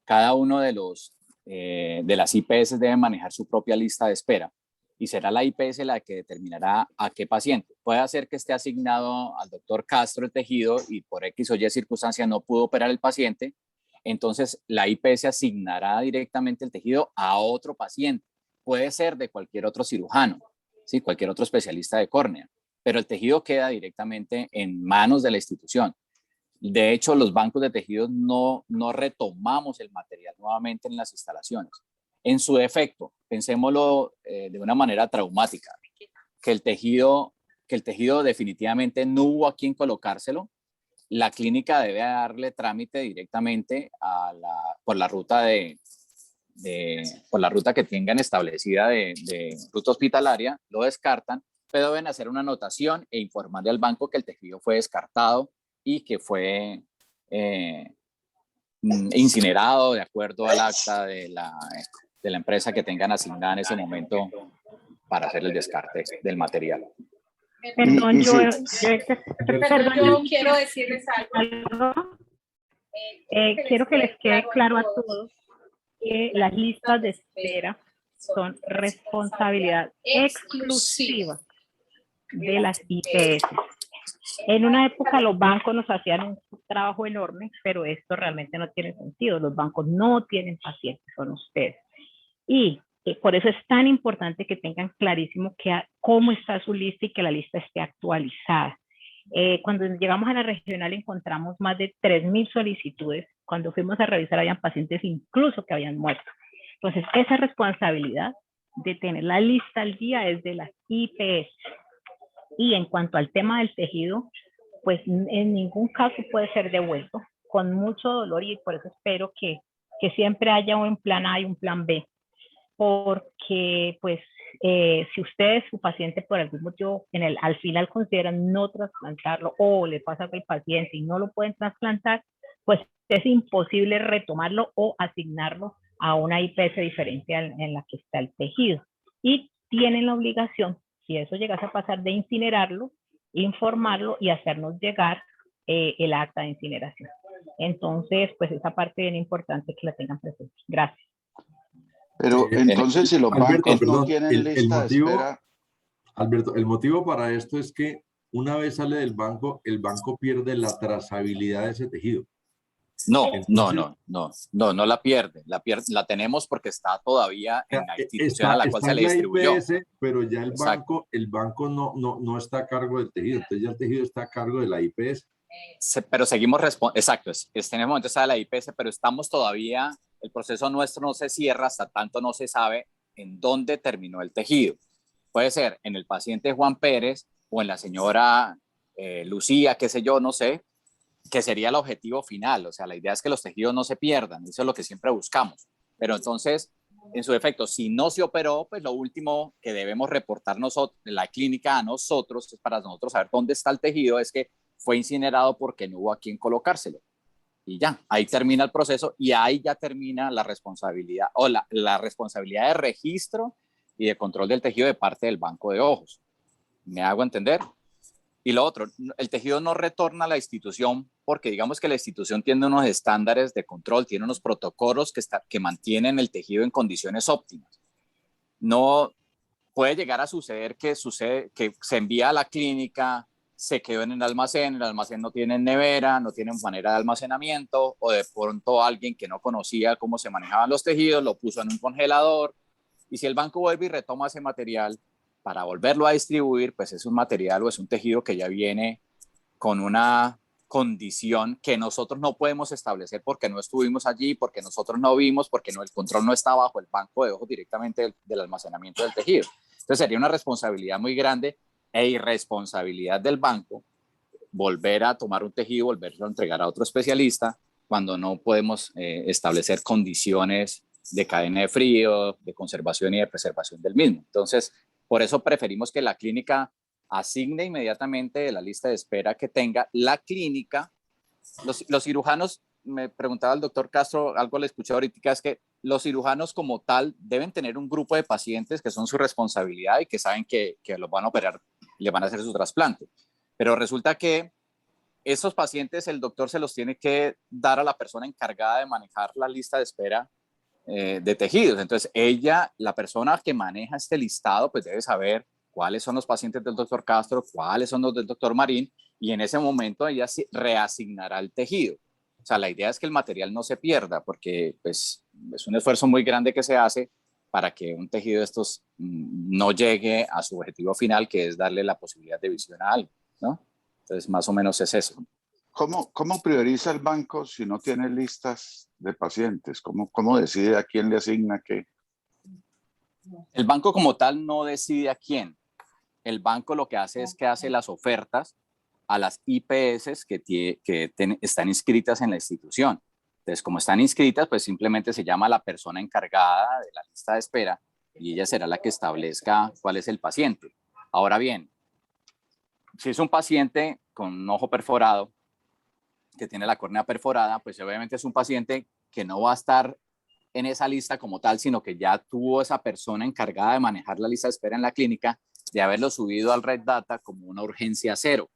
Cada uno de las IPS debe manejar su propia lista de espera y será la IPS la que determinará a qué paciente. Puede ser que esté asignado al doctor Castro el tejido y por X o Y circunstancia no pudo operar el paciente, entonces la IPS asignará directamente el tejido a otro paciente. Puede ser de cualquier otro cirujano, ¿sí? Cualquier otro especialista de córnea, pero el tejido queda directamente en manos de la institución. De hecho, los bancos de tejidos no retomamos el material nuevamente en las instalaciones. En su defecto, pensémoslo de una manera traumática, que el tejido definitivamente no hubo a quien colocárselo, la clínica debe darle trámite directamente por la ruta que tengan establecida de ruta hospitalaria, lo descartan pero deben hacer una anotación e informarle al banco que el tejido fue descartado y que fue incinerado de acuerdo al acta de la empresa que tengan asignada en ese momento para hacer el descarte del material. Perdón, Perdón, yo quiero decirles algo. Quiero que les quede claro a todos que las listas de espera son responsabilidad exclusiva de las IPS. En una época los bancos nos hacían un trabajo enorme, pero esto realmente no tiene sentido. Los bancos no tienen pacientes, son ustedes. Y por eso es tan importante que tengan clarísimo cómo está su lista y que la lista esté actualizada. Cuando llegamos a la regional encontramos más de 3,000 solicitudes. Cuando fuimos a revisar habían pacientes incluso que habían muerto. Entonces esa responsabilidad de tener la lista al día es de las IPS. Y en cuanto al tema del tejido, pues en ningún caso puede ser devuelto, con mucho dolor, y por eso espero que siempre haya un plan A y un plan B, porque pues si ustedes, su paciente por algún motivo al final consideran no trasplantarlo o le pasa al paciente y no lo pueden trasplantar, pues es imposible retomarlo o asignarlo a una IPS diferente en la que está el tejido. Y tienen la obligación, si eso llegase a pasar, de incinerarlo, informarlo y hacernos llegar el acta de incineración. Entonces, pues esa parte bien importante que la tengan presente. Gracias. Pero entonces, si los Alberto, bancos perdón, no tienen lista de espera... Alberto, el motivo para esto es que una vez sale del banco, el banco pierde la trazabilidad de ese tejido. No la pierde. La tenemos porque está todavía en la institución a la cual se le distribuyó. IPS, pero ya el banco no está a cargo del tejido. Entonces ya el tejido está a cargo de la IPS. Pero seguimos exacto, en este momento está la IPS, pero estamos todavía, el proceso nuestro no se cierra hasta tanto no se sabe en dónde terminó el tejido. Puede ser en el paciente Juan Pérez o en la señora Lucía, qué sé yo, no sé, que sería el objetivo final. O sea, la idea es que los tejidos no se pierdan, eso es lo que siempre buscamos. Pero entonces, en su efecto, si no se operó, pues lo último que debemos reportar nosotros, la clínica a nosotros, para nosotros saber dónde está el tejido, es que fue incinerado porque no hubo a quien colocárselo. Y ya, ahí termina el proceso y ahí ya termina la responsabilidad o la responsabilidad de registro y de control del tejido de parte del banco de ojos. ¿Me hago entender? Y lo otro, el tejido no retorna a la institución porque digamos que la institución tiene unos estándares de control, tiene unos protocolos que mantienen el tejido en condiciones óptimas. No puede llegar a suceder que se envía a la clínica, se quedó en el almacén no tiene nevera, no tiene manera de almacenamiento, o de pronto alguien que no conocía cómo se manejaban los tejidos lo puso en un congelador, y si el banco vuelve y retoma ese material para volverlo a distribuir, pues es un material o es un tejido que ya viene con una condición que nosotros no podemos establecer porque no estuvimos allí, porque nosotros no vimos, porque el control no está bajo el banco de ojos directamente del almacenamiento del tejido. Entonces sería una responsabilidad muy grande e irresponsabilidad del banco volver a tomar un tejido, volverlo a entregar a otro especialista cuando no podemos establecer condiciones de cadena de frío, de conservación y de preservación del mismo. Entonces, por eso preferimos que la clínica asigne inmediatamente de la lista de espera que tenga la clínica. Los cirujanos, me preguntaba el doctor Castro, algo le escuché ahorita, es que los cirujanos como tal deben tener un grupo de pacientes que son su responsabilidad y que saben que los van a operar, le van a hacer su trasplante. Pero resulta que esos pacientes el doctor se los tiene que dar a la persona encargada de manejar la lista de espera de tejidos. Entonces la persona que maneja este listado, pues debe saber cuáles son los pacientes del doctor Castro, cuáles son los del doctor Marín, y en ese momento ella reasignará el tejido. O sea, la idea es que el material no se pierda, porque pues, es un esfuerzo muy grande que se hace para que un tejido de estos no llegue a su objetivo final, que es darle la posibilidad de visión a algo, ¿no? Entonces, más o menos es eso. ¿Cómo prioriza el banco si no tiene listas de pacientes? ¿Cómo decide a quién le asigna qué? El banco como tal no decide a quién. El banco lo que hace es que hace las ofertas a las IPS que están inscritas en la institución. Entonces, como están inscritas, pues simplemente se llama a la persona encargada de la lista de espera y ella será la que establezca cuál es el paciente. Ahora bien, si es un paciente con un ojo perforado, que tiene la córnea perforada, pues obviamente es un paciente que no va a estar en esa lista como tal, sino que ya tuvo esa persona encargada de manejar la lista de espera en la clínica, de haberlo subido al Red Data como una urgencia cero.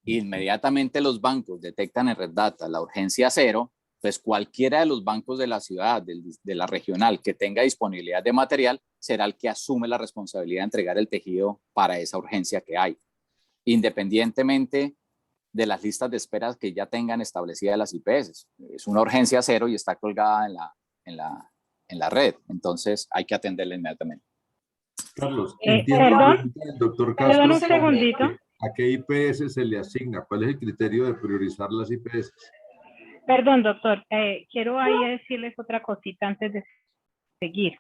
Inmediatamente los bancos detectan en Red Data la urgencia cero, pues cualquiera de los bancos de la ciudad, de la regional, que tenga disponibilidad de material, será el que asume la responsabilidad de entregar el tejido para esa urgencia que hay, independientemente de las listas de espera que ya tengan establecidas las IPS. Es una urgencia cero y está colgada en la red, entonces hay que atenderla inmediatamente. Carlos, entiendo la pregunta del doctor Castro. Perdón un segundito. ¿A qué IPS se le asigna? ¿Cuál es el criterio de priorizar las IPS? Perdón, doctor. Quiero ahí decirles otra cosita antes de seguir.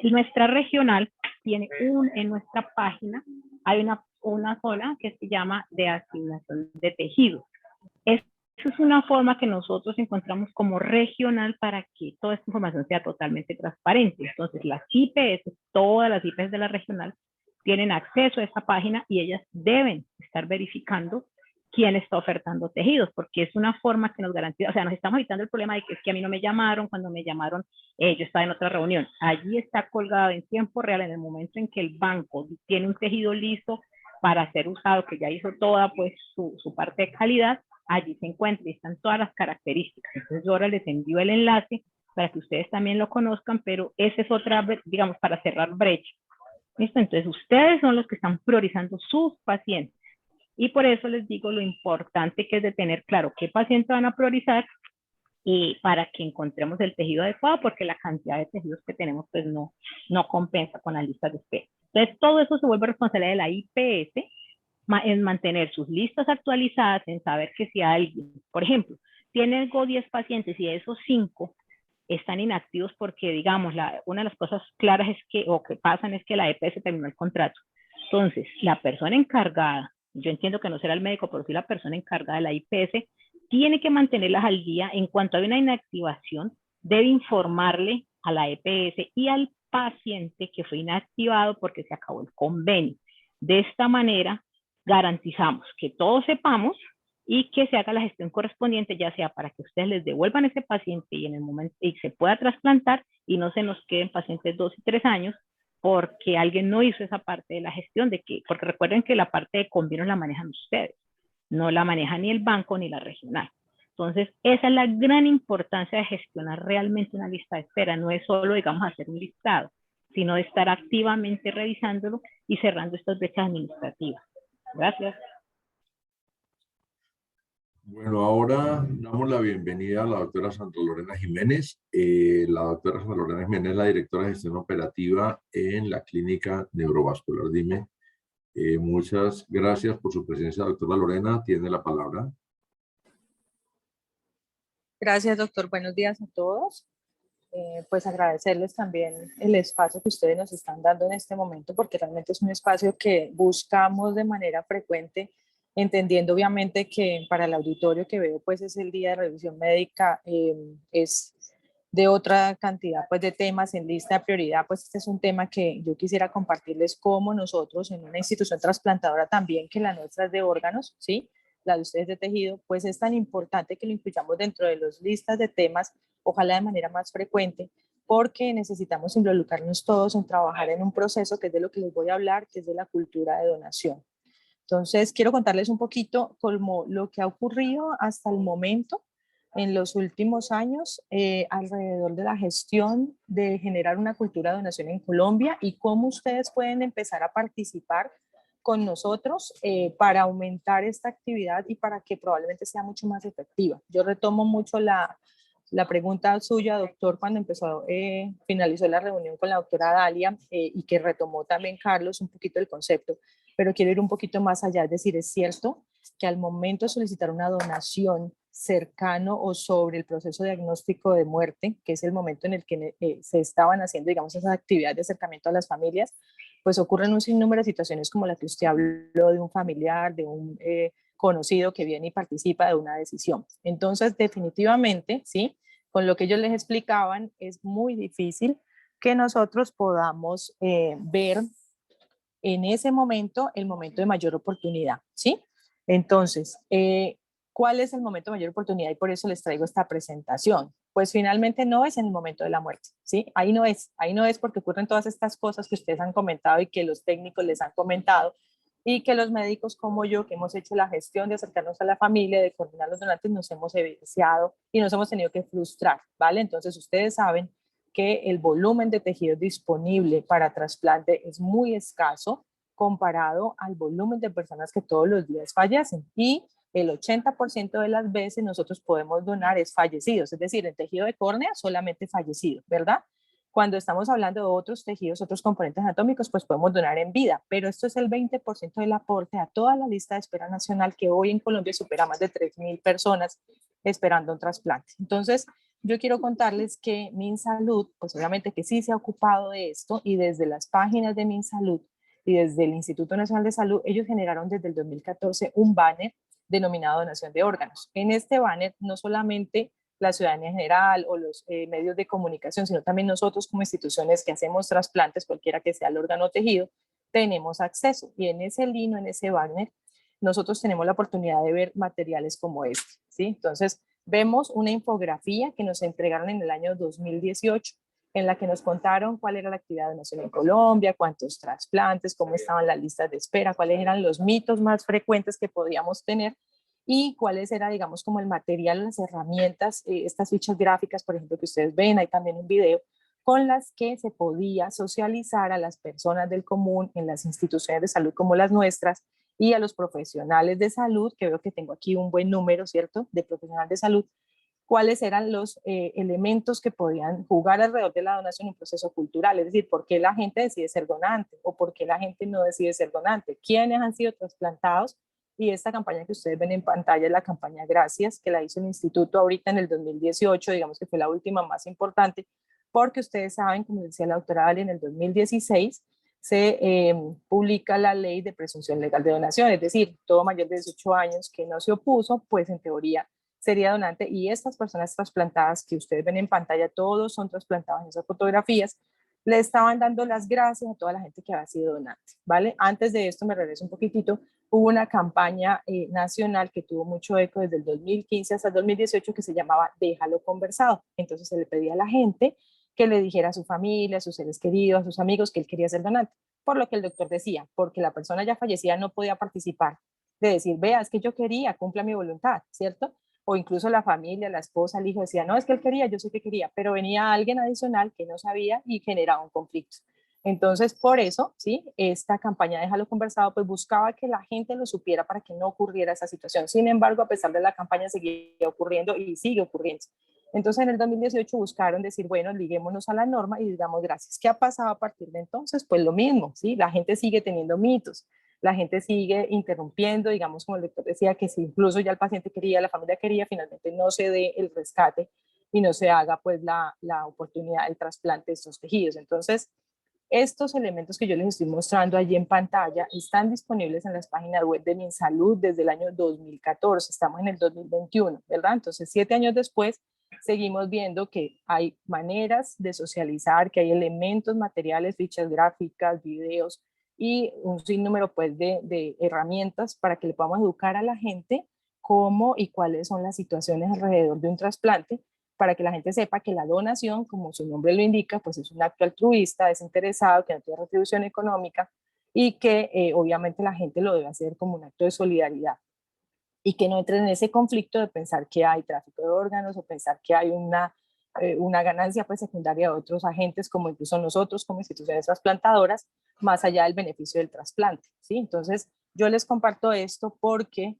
Nuestra regional tiene en nuestra página, hay una zona que se llama de asignación de tejidos. Esa es una forma que nosotros encontramos como regional para que toda esta información sea totalmente transparente. Entonces, las IPS, todas las IPS de la regional, tienen acceso a esa página y ellas deben estar verificando quién está ofertando tejidos, porque es una forma que nos garantiza, o sea, nos estamos evitando el problema de que es que a mí no me llamaron, cuando me llamaron yo estaba en otra reunión. Allí está colgado en tiempo real, en el momento en que el banco tiene un tejido listo para ser usado, que ya hizo toda pues su parte de calidad, allí se encuentra y están todas las características. Entonces yo ahora les envío el enlace para que ustedes también lo conozcan, pero esa es otra, digamos, para cerrar brecha. ¿Listo? Entonces ustedes son los que están priorizando sus pacientes. Y por eso les digo lo importante que es de tener claro qué paciente van a priorizar y para que encontremos el tejido adecuado, porque la cantidad de tejidos que tenemos pues no compensa con las listas de espera. Entonces todo eso se vuelve responsabilidad de la IPS, en mantener sus listas actualizadas, en saber que si alguien, por ejemplo, tiene 10 pacientes y de esos 5 están inactivos porque, digamos, una de las cosas claras es que, o que pasan es que la EPS terminó el contrato. Entonces, la persona encargada, yo entiendo que no será el médico, pero sí la persona encargada de la IPS, tiene que mantenerlas al día. En cuanto hay una inactivación, debe informarle a la EPS y al paciente que fue inactivado porque se acabó el convenio. De esta manera, garantizamos que todos sepamos y que se haga la gestión correspondiente, ya sea para que ustedes les devuelvan ese paciente y en el momento y se pueda trasplantar y no se nos queden pacientes 2 y 3 años porque alguien no hizo esa parte de la gestión, porque recuerden que la parte de convenios la manejan ustedes, no la maneja ni el banco ni la regional. Entonces, esa es la gran importancia de gestionar realmente una lista de espera, no es solo, digamos, hacer un listado, sino de estar activamente revisándolo y cerrando estas brechas administrativas. Gracias. Bueno, ahora damos la bienvenida a la doctora Sandra Lorena Jiménez. La doctora Sandra Lorena Jiménez es la directora de gestión operativa en la clínica neurovascular DIME. Muchas gracias por su presencia, doctora Lorena. Tiene la palabra. Gracias, doctor. Buenos días a todos. Pues agradecerles también el espacio que ustedes nos están dando en este momento, porque realmente es un espacio que buscamos de manera frecuente, entendiendo obviamente que para el auditorio que veo pues es el día de revisión médica, es de otra cantidad pues de temas en lista de prioridad. Pues este es un tema que yo quisiera compartirles como nosotros en una institución trasplantadora también, que la nuestra es de órganos, ¿sí? La de ustedes de tejido, pues es tan importante que lo incluyamos dentro de las listas de temas, ojalá de manera más frecuente, porque necesitamos involucrarnos todos en trabajar en un proceso que es de lo que les voy a hablar, que es de la cultura de donación. Entonces, quiero contarles un poquito como lo que ha ocurrido hasta el momento en los últimos años alrededor de la gestión de generar una cultura de donación en Colombia y cómo ustedes pueden empezar a participar con nosotros para aumentar esta actividad y para que probablemente sea mucho más efectiva. Yo retomo mucho la pregunta suya, doctor, cuando finalizó la reunión con la doctora Dalia y que retomó también Carlos un poquito el concepto, pero quiero ir un poquito más allá, es decir, es cierto que al momento de solicitar una donación cercano o sobre el proceso diagnóstico de muerte, que es el momento en el que se estaban haciendo, digamos, esas actividades de acercamiento a las familias, pues ocurren un sinnúmero de situaciones como la que usted habló de un familiar, de un conocido que viene y participa de una decisión. Entonces, definitivamente, ¿sí? Con lo que ellos les explicaban, es muy difícil que nosotros podamos ver en ese momento el momento de mayor oportunidad, ¿sí? Entonces, ¿cuál es el momento de mayor oportunidad? Y por eso les traigo esta presentación. Pues finalmente no es en el momento de la muerte, ¿sí? Ahí no es porque ocurren todas estas cosas que ustedes han comentado y que los técnicos les han comentado y que los médicos como yo, que hemos hecho la gestión de acercarnos a la familia, de coordinar los donantes, nos hemos evidenciado y nos hemos tenido que frustrar, ¿vale? Entonces ustedes saben que el volumen de tejido disponible para trasplante es muy escaso comparado al volumen de personas que todos los días fallecen, y el 80% de las veces nosotros podemos donar es fallecidos, es decir, en tejido de córnea solamente fallecido, ¿verdad? Cuando estamos hablando de otros tejidos, otros componentes anatómicos, pues podemos donar en vida, pero esto es el 20% del aporte a toda la lista de espera nacional, que hoy en Colombia supera más de 3.000 personas esperando un trasplante. Entonces, yo quiero contarles que MinSalud, pues obviamente que sí se ha ocupado de esto, y desde las páginas de MinSalud y desde el Instituto Nacional de Salud, ellos generaron desde el 2014 un banner denominado donación de órganos. En este banner no solamente la ciudadanía en general o los medios de comunicación, sino también nosotros como instituciones que hacemos trasplantes, cualquiera que sea el órgano o tejido, tenemos acceso. Y en ese lino, en ese banner, nosotros tenemos la oportunidad de ver materiales como este, ¿sí? Entonces, vemos una infografía que nos entregaron en el año 2018, en la que nos contaron cuál era la actividad de donación en Colombia, cuántos trasplantes, cómo estaban las listas de espera, cuáles eran los mitos más frecuentes que podíamos tener y cuáles era, digamos, como el material, las herramientas, estas fichas gráficas, por ejemplo, que ustedes ven, hay también un video, con las que se podía socializar a las personas del común en las instituciones de salud como las nuestras y a los profesionales de salud, que veo que tengo aquí un buen número, ¿cierto?, de profesionales de salud, cuáles eran los elementos que podían jugar alrededor de la donación en un proceso cultural, es decir, por qué la gente decide ser donante o por qué la gente no decide ser donante, quiénes han sido trasplantados. Y esta campaña que ustedes ven en pantalla es la campaña Gracias, que la hizo el instituto ahorita en el 2018, digamos que fue la última más importante, porque ustedes saben, como decía la doctora Dalia, en el 2016 se publica la ley de presunción legal de donación, es decir, todo mayor de 18 años que no se opuso, pues en teoría sería donante, y estas personas trasplantadas que ustedes ven en pantalla, todos son trasplantados en esas fotografías, le estaban dando las gracias a toda la gente que había sido donante, ¿vale? Antes de esto, me regreso un poquitito, hubo una campaña nacional que tuvo mucho eco desde el 2015 hasta el 2018 que se llamaba Déjalo Conversado. Entonces se le pedía a la gente que le dijera a su familia, a sus seres queridos, a sus amigos que él quería ser donante, por lo que el doctor decía, porque la persona ya fallecida no podía participar, de decir, vea, es que yo quería, cumpla mi voluntad, ¿cierto? O incluso la familia, la esposa, el hijo decía, no, es que él quería, yo sé que quería, pero venía alguien adicional que no sabía y generaba un conflicto. Entonces, por eso, ¿sí? Esta campaña Déjalo Conversado, pues buscaba que la gente lo supiera para que no ocurriera esa situación. Sin embargo, a pesar de la campaña, seguía ocurriendo y sigue ocurriendo. Entonces, en el 2018 buscaron decir, bueno, liguémonos a la norma y digamos gracias. ¿Qué ha pasado a partir de entonces? Pues lo mismo, ¿sí? La gente sigue teniendo mitos, la gente sigue interrumpiendo, digamos, como el doctor decía, que si incluso ya el paciente quería, la familia quería, finalmente no se dé el rescate y no se haga pues la oportunidad del trasplante de estos tejidos. Entonces, estos elementos que yo les estoy mostrando allí en pantalla están disponibles en las páginas web de MinSalud desde el año 2014, estamos en el 2021, ¿verdad? Entonces, 7 años después, seguimos viendo que hay maneras de socializar, que hay elementos materiales, fichas gráficas, videos y un sinnúmero pues de herramientas para que le podamos educar a la gente cómo y cuáles son las situaciones alrededor de un trasplante, para que la gente sepa que la donación, como su nombre lo indica, pues es un acto altruista, desinteresado, que no tiene retribución económica y que obviamente la gente lo debe hacer como un acto de solidaridad y que no entre en ese conflicto de pensar que hay tráfico de órganos o pensar que hay una ganancia pues secundaria de otros agentes, como incluso nosotros como instituciones trasplantadoras, más allá del beneficio del trasplante, ¿sí? Entonces, yo les comparto esto porque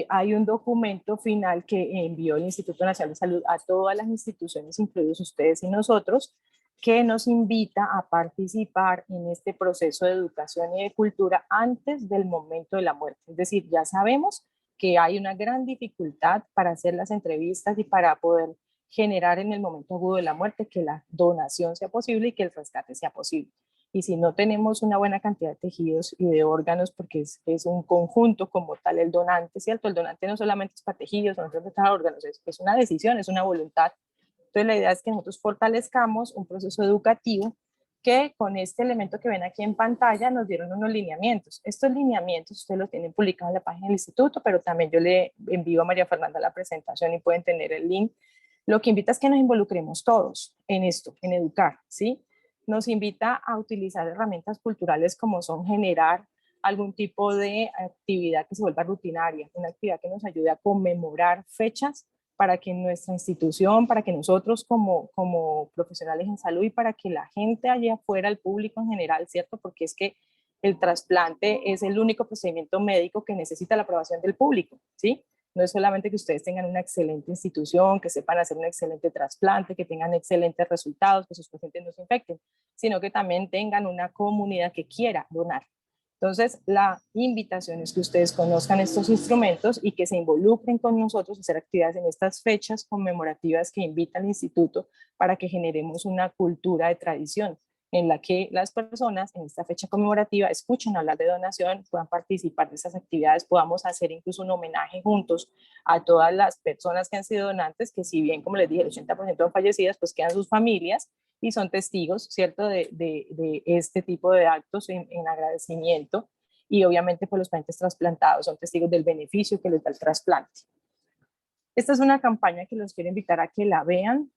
hay un documento final que envió el Instituto Nacional de Salud a todas las instituciones, incluidos ustedes y nosotros, que nos invita a participar en este proceso de educación y de cultura antes del momento de la muerte. Es decir, ya sabemos que hay una gran dificultad para hacer las entrevistas y para poder generar en el momento agudo de la muerte que la donación sea posible y que el rescate sea posible. Y si no tenemos una buena cantidad de tejidos y de órganos, porque es un conjunto como tal el donante, ¿cierto? El donante no solamente es para tejidos, no solamente para órganos, es una decisión, es una voluntad. Entonces la idea es que nosotros fortalezcamos un proceso educativo que con este elemento que ven aquí en pantalla nos dieron unos lineamientos. Estos lineamientos ustedes los tienen publicados en la página del instituto, pero también yo le envío a María Fernanda la presentación y pueden tener el link. Lo que invita es que nos involucremos todos en esto, en educar, ¿sí? Nos invita a utilizar herramientas culturales como son generar algún tipo de actividad que se vuelva rutinaria, una actividad que nos ayude a conmemorar fechas para que nuestra institución, para que nosotros como profesionales en salud y para que la gente allá afuera, el público en general, ¿cierto? Porque es que el trasplante es el único procedimiento médico que necesita la aprobación del público, ¿sí? No es solamente que ustedes tengan una excelente institución, que sepan hacer un excelente trasplante, que tengan excelentes resultados, que sus pacientes no se infecten, sino que también tengan una comunidad que quiera donar. Entonces, la invitación es que ustedes conozcan estos instrumentos y que se involucren con nosotros a hacer actividades en estas fechas conmemorativas que invita el instituto para que generemos una cultura de tradición en la que las personas en esta fecha conmemorativa escuchen hablar de donación, puedan participar de esas actividades, podamos hacer incluso un homenaje juntos a todas las personas que han sido donantes, que si bien, como les dije, el 80% son fallecidas, pues quedan sus familias y son testigos, ¿cierto?, de este tipo de actos en agradecimiento, y obviamente pues los pacientes trasplantados son testigos del beneficio que les da el trasplante. Esta es una campaña que los quiero invitar a que la vean.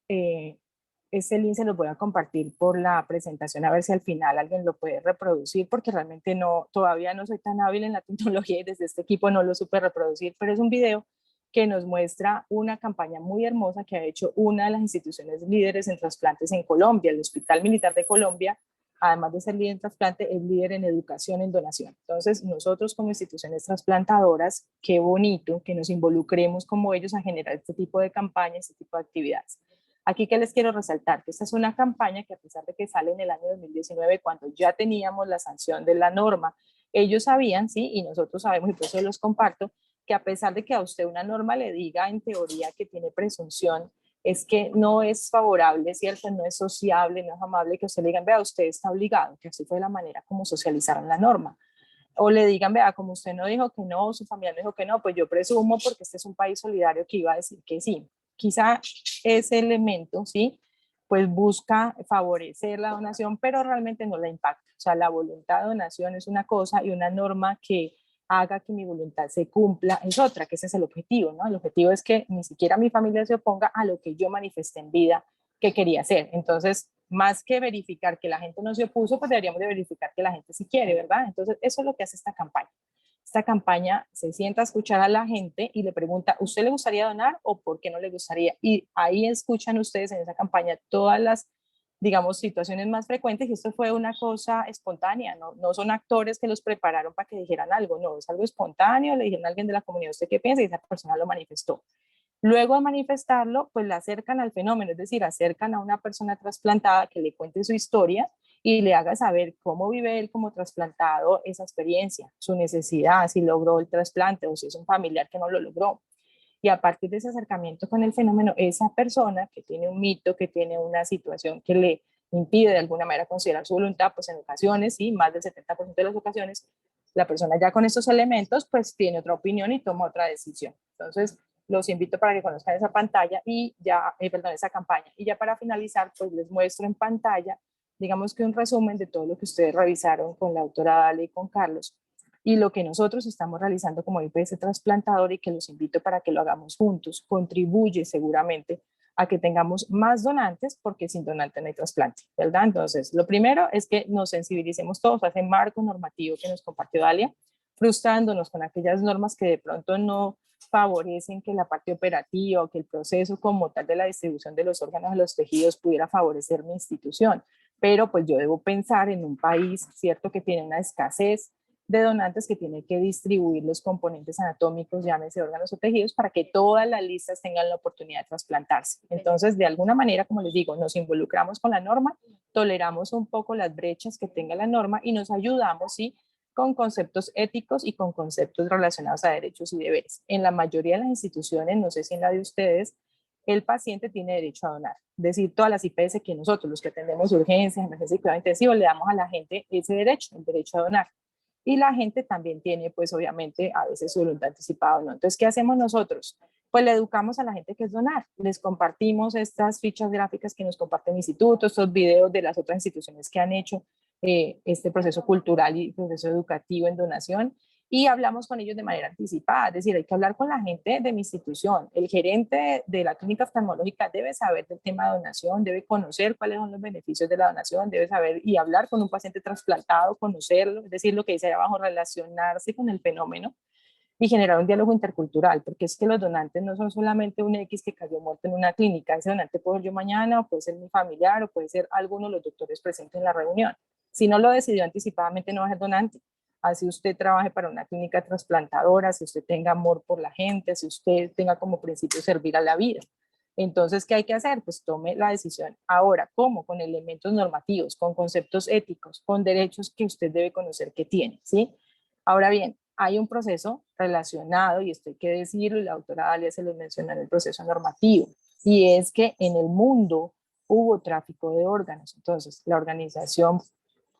Este link se los voy a compartir por la presentación, a ver si al final alguien lo puede reproducir, porque realmente todavía no soy tan hábil en la tecnología y desde este equipo no lo supe reproducir, pero es un video que nos muestra una campaña muy hermosa que ha hecho una de las instituciones líderes en trasplantes en Colombia. El Hospital Militar de Colombia, además de ser líder en trasplante, es líder en educación en donación. Entonces, nosotros como instituciones trasplantadoras, qué bonito que nos involucremos como ellos a generar este tipo de campañas, este tipo de actividades. Aquí que les quiero resaltar que esta es una campaña que, a pesar de que sale en el año 2019, cuando ya teníamos la sanción de la norma, ellos sabían, sí, y nosotros sabemos, y por eso los comparto, que a pesar de que a usted una norma le diga en teoría que tiene presunción, es que no es favorable, ¿cierto? No es sociable, no es amable que usted le digan, vea, usted está obligado, que así fue la manera como socializaron la norma. O le digan, vea, como usted no dijo que no, su familia no dijo que no, pues yo presumo, porque este es un país solidario, que iba a decir que sí. Quizá ese elemento, ¿sí?, pues busca favorecer la donación, pero realmente no la impacta. O sea, la voluntad de donación es una cosa y una norma que haga que mi voluntad se cumpla es otra, que ese es el objetivo, ¿no? El objetivo es que ni siquiera mi familia se oponga a lo que yo manifesté en vida que quería hacer. Entonces, más que verificar que la gente no se opuso, pues deberíamos de verificar que la gente sí quiere, ¿verdad? Entonces, eso es lo que hace esta campaña. Esta campaña se sienta a escuchar a la gente y le pregunta, ¿usted le gustaría donar o por qué no le gustaría? Y ahí escuchan ustedes en esa campaña todas las, digamos, situaciones más frecuentes, y esto fue una cosa espontánea, no son actores que los prepararon para que dijeran algo, no, es algo espontáneo, le dijeron a alguien de la comunidad, ¿usted qué piensa? Y esa persona lo manifestó. Luego de manifestarlo, pues la acercan al fenómeno, es decir, acercan a una persona trasplantada que le cuente su historia y le haga saber cómo vive él como trasplantado esa experiencia, su necesidad, si logró el trasplante o si es un familiar que no lo logró. Y a partir de ese acercamiento con el fenómeno, esa persona que tiene un mito, que tiene una situación que le impide de alguna manera considerar su voluntad, pues en ocasiones, sí, más del 70% de las ocasiones, la persona ya con estos elementos, pues tiene otra opinión y toma otra decisión. Entonces, los invito para que conozcan esa pantalla y ya, esa campaña. Y ya para finalizar, pues les muestro en pantalla, digamos que un resumen de todo lo que ustedes revisaron con la doctora Dale y con Carlos, y lo que nosotros estamos realizando como IPS trasplantador, y que los invito para que lo hagamos juntos. Contribuye seguramente a que tengamos más donantes, porque sin donante no hay trasplante, ¿verdad? Entonces, lo primero es que nos sensibilicemos todos a ese marco normativo que nos compartió Dalia, frustrándonos con aquellas normas que de pronto no favorecen que la parte operativa o que el proceso como tal de la distribución de los órganos a los tejidos pudiera favorecer mi institución. Pero pues yo debo pensar en un país, ¿cierto?, que tiene una escasez de donantes, que tiene que distribuir los componentes anatómicos, llámese órganos o tejidos, para que todas las listas tengan la oportunidad de trasplantarse. Entonces, de alguna manera, como les digo, nos involucramos con la norma, toleramos un poco las brechas que tenga la norma y nos ayudamos, ¿sí?, con conceptos éticos y con conceptos relacionados a derechos y deberes. En la mayoría de las instituciones, no sé si en la de ustedes, el paciente tiene derecho a donar. Es decir, todas las IPS que nosotros, los que atendemos urgencias, emergencias y cuidado intensivo, le damos a la gente ese derecho, el derecho a donar. Y la gente también tiene, pues obviamente, a veces su voluntad anticipada o no. Entonces, ¿qué hacemos nosotros? pues le educamos a la gente que es donar. Les compartimos estas fichas gráficas que nos comparte el instituto, estos videos de las otras instituciones que han hecho este proceso cultural y proceso educativo en donación, y hablamos con ellos de manera anticipada. Es decir, hay que hablar con la gente de mi institución. El gerente de la clínica oftalmológica debe saber del tema de donación, debe conocer cuáles son los beneficios de la donación, debe saber y hablar con un paciente trasplantado, conocerlo, es decir, lo que dice ahí abajo, relacionarse con el fenómeno y generar un diálogo intercultural, porque es que los donantes no son solamente un X que cayó muerto en una clínica. Ese donante puedo ser yo mañana, o puede ser mi familiar, o puede ser alguno de los doctores presentes en la reunión. Si no lo decidió anticipadamente, no va a ser donante. Así usted trabaje para una clínica trasplantadora, si usted tenga amor por la gente, si usted tenga como principio servir a la vida. Entonces, ¿qué hay que hacer? Pues tome la decisión. Ahora, ¿cómo? Con elementos normativos, con conceptos éticos, con derechos que usted debe conocer que tiene, ¿sí? Ahora bien, hay un proceso relacionado, y esto hay que decirlo, y la doctora Dalia se lo menciona en el proceso normativo, y es que en el mundo hubo tráfico de órganos. Entonces, la Organización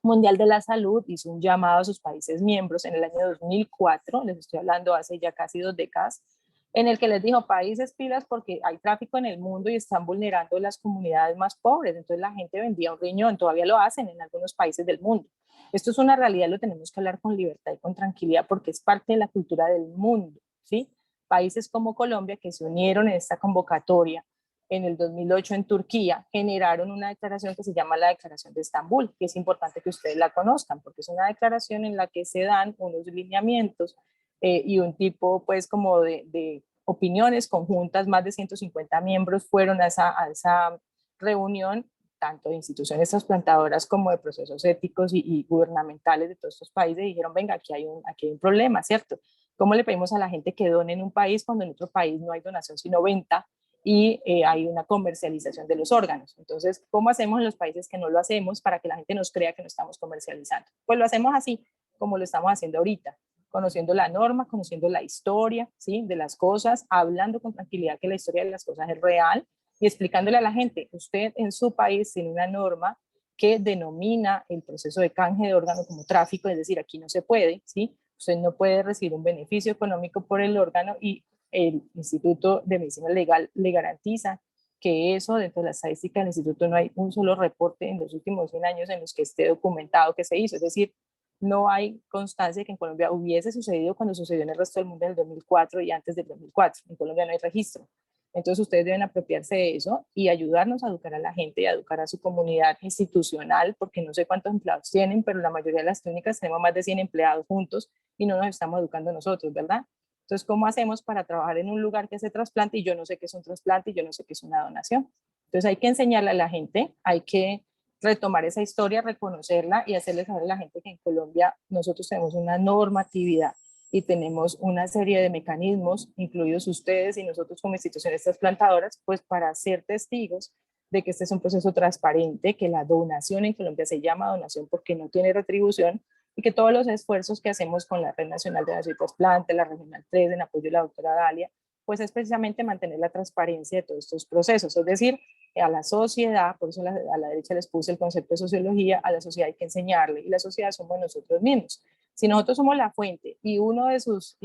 Mundial de la Salud hizo un llamado a sus países miembros en el año 2004, les estoy hablando hace ya casi 2 décadas, en el que les dijo, países pilas porque hay tráfico en el mundo y están vulnerando las comunidades más pobres. Entonces la gente vendía un riñón, todavía lo hacen en algunos países del mundo. Esto es una realidad, lo tenemos que hablar con libertad y con tranquilidad porque es parte de la cultura del mundo, ¿sí? Países como Colombia, que se unieron en esta convocatoria en el 2008 en Turquía, generaron una declaración que se llama la Declaración de Estambul, que es importante que ustedes la conozcan, porque es una declaración en la que se dan unos lineamientos y un tipo, pues, como de opiniones conjuntas. Más de 150 miembros fueron a esa reunión, tanto de instituciones trasplantadoras como de procesos éticos y gubernamentales de todos estos países, y dijeron, venga, aquí hay un problema, ¿cierto? ¿Cómo le pedimos a la gente que done en un país cuando en otro país no hay donación sino venta y hay una comercialización de los órganos? Entonces, ¿cómo hacemos en los países que no lo hacemos para que la gente nos crea que no estamos comercializando? Pues lo hacemos así, como lo estamos haciendo ahorita, conociendo la norma, conociendo la historia, ¿sí?, de las cosas, hablando con tranquilidad que la historia de las cosas es real y explicándole a la gente, usted en su país tiene una norma que denomina el proceso de canje de órgano como tráfico, es decir, aquí no se puede, ¿sí? Usted no puede recibir un beneficio económico por el órgano, y el Instituto de Medicina Legal le garantiza que eso, dentro de la estadística del instituto, no hay un solo reporte en los últimos 100 años en los que esté documentado que se hizo. Es decir, no hay constancia de que en Colombia hubiese sucedido cuando sucedió en el resto del mundo en el 2004 y antes del 2004. En Colombia no hay registro. Entonces ustedes deben apropiarse de eso y ayudarnos a educar a la gente y a educar a su comunidad institucional, porque no sé cuántos empleados tienen, pero la mayoría de las clínicas tenemos más de 100 empleados juntos y no nos estamos educando nosotros, ¿verdad? Entonces, ¿cómo hacemos para trabajar en un lugar que hace trasplante y yo no sé qué es un trasplante y yo no sé qué es una donación? Entonces hay que enseñarle a la gente, hay que retomar esa historia, reconocerla y hacerle saber a la gente que en Colombia nosotros tenemos una normatividad y tenemos una serie de mecanismos, incluidos ustedes y nosotros como instituciones trasplantadoras, pues para ser testigos de que este es un proceso transparente, que la donación en Colombia se llama donación porque no tiene retribución, y que todos los esfuerzos que hacemos con la Red Nacional de Donación y Trasplante, la Regional 3, en apoyo de la doctora Dalia, pues es precisamente mantener la transparencia de todos estos procesos, es decir, a la sociedad, por eso a la derecha les puse el concepto de sociología, a la sociedad hay que enseñarle, y la sociedad somos nosotros mismos. Si nosotros somos la fuente y uno de sus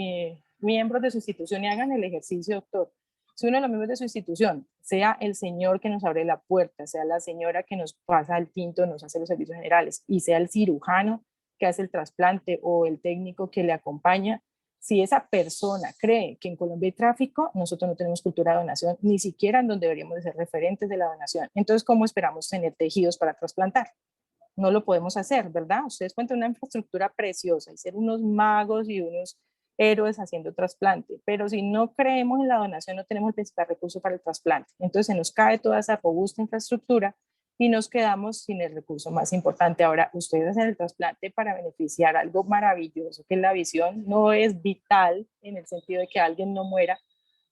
miembros de su institución, y hagan el ejercicio, doctor, si uno de los miembros de su institución, sea el señor que nos abre la puerta, sea la señora que nos pasa el tinto, nos hace los servicios generales, y sea el cirujano que hace el trasplante o el técnico que le acompaña, si esa persona cree que en Colombia hay tráfico, nosotros no tenemos cultura de donación, ni siquiera en donde deberíamos de ser referentes de la donación. Entonces, ¿cómo esperamos tener tejidos para trasplantar? No lo podemos hacer, ¿verdad? Ustedes cuentan una infraestructura preciosa y ser unos magos y unos héroes haciendo trasplante, pero si no creemos en la donación, no tenemos el principal recurso para el trasplante. Entonces se nos cae toda esa robusta infraestructura y nos quedamos sin el recurso más importante. Ahora, ustedes hacen el trasplante para beneficiar algo maravilloso, que es la visión. No es vital en el sentido de que alguien no muera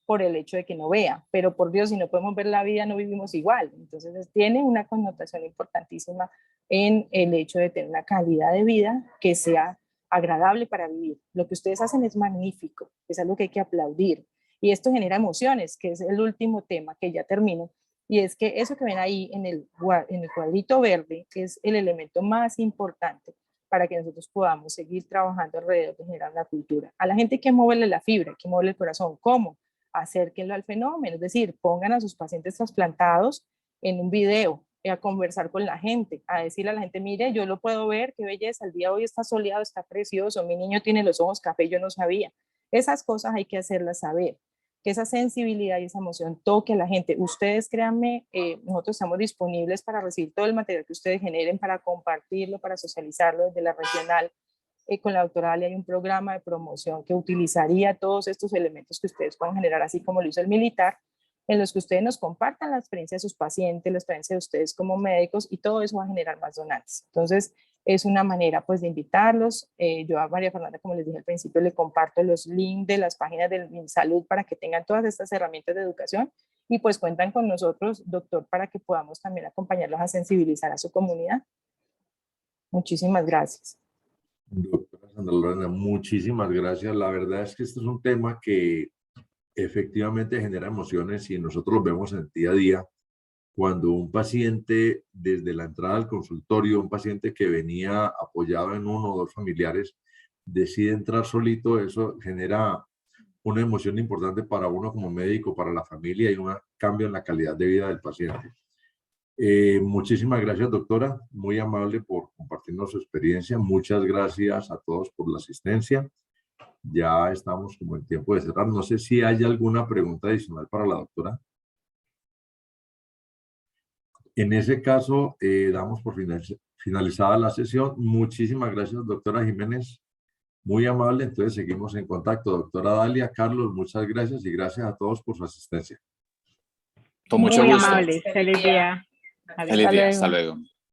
por el hecho de que no vea, pero por Dios, si no podemos ver la vida, no vivimos igual. Entonces, tiene una connotación importantísima en el hecho de tener una calidad de vida que sea agradable para vivir. Lo que ustedes hacen es magnífico, es algo que hay que aplaudir. Y esto genera emociones, que es el último tema que ya termino. Y es que eso que ven ahí en el cuadrito verde es el elemento más importante para que nosotros podamos seguir trabajando alrededor de generar una cultura. A la gente hay que moverle la fibra, hay que moverle el corazón. ¿Cómo? acérquenlo al fenómeno, es decir, pongan a sus pacientes trasplantados en un video, a conversar con la gente, a decirle a la gente, mire, yo lo puedo ver, qué belleza, el día de hoy está soleado, está precioso, mi niño tiene los ojos café, yo no sabía. Esas cosas hay que hacerlas saber, que esa sensibilidad y esa emoción toque a la gente. Ustedes créanme, nosotros estamos disponibles para recibir todo el material que ustedes generen, para compartirlo, para socializarlo desde la regional. Con la doctora Dalia hay un programa de promoción que utilizaría todos estos elementos que ustedes puedan generar, así como lo hizo el militar, en los que ustedes nos compartan la experiencia de sus pacientes, la experiencia de ustedes como médicos, y todo eso va a generar más donantes. Entonces, es una manera pues de invitarlos. Yo a María Fernanda, como les dije al principio, le comparto los links de las páginas del MinSalud para que tengan todas estas herramientas de educación, y pues cuentan con nosotros, doctor, para que podamos también acompañarlos a sensibilizar a su comunidad. Muchísimas gracias. Doctora Sandra Lorena, muchísimas gracias. La verdad es que este es un tema que efectivamente genera emociones y nosotros lo vemos en el día a día. Cuando un paciente, desde la entrada al consultorio, un paciente que venía apoyado en uno o dos familiares, decide entrar solito, eso genera una emoción importante para uno como médico, para la familia, y un cambio en la calidad de vida del paciente. Muchísimas gracias, doctora, muy amable por compartirnos su experiencia. Muchas gracias a todos por la asistencia. Ya estamos como en tiempo de cerrar. No sé si hay alguna pregunta adicional para la doctora. En ese caso, damos por finalizada la sesión. Muchísimas gracias, doctora Jiménez. Muy amable. Entonces, seguimos en contacto. Doctora Dalia, Carlos, muchas gracias y gracias a todos por su asistencia. Con mucho Muy gusto. amable. Feliz día. Feliz día. Hasta luego.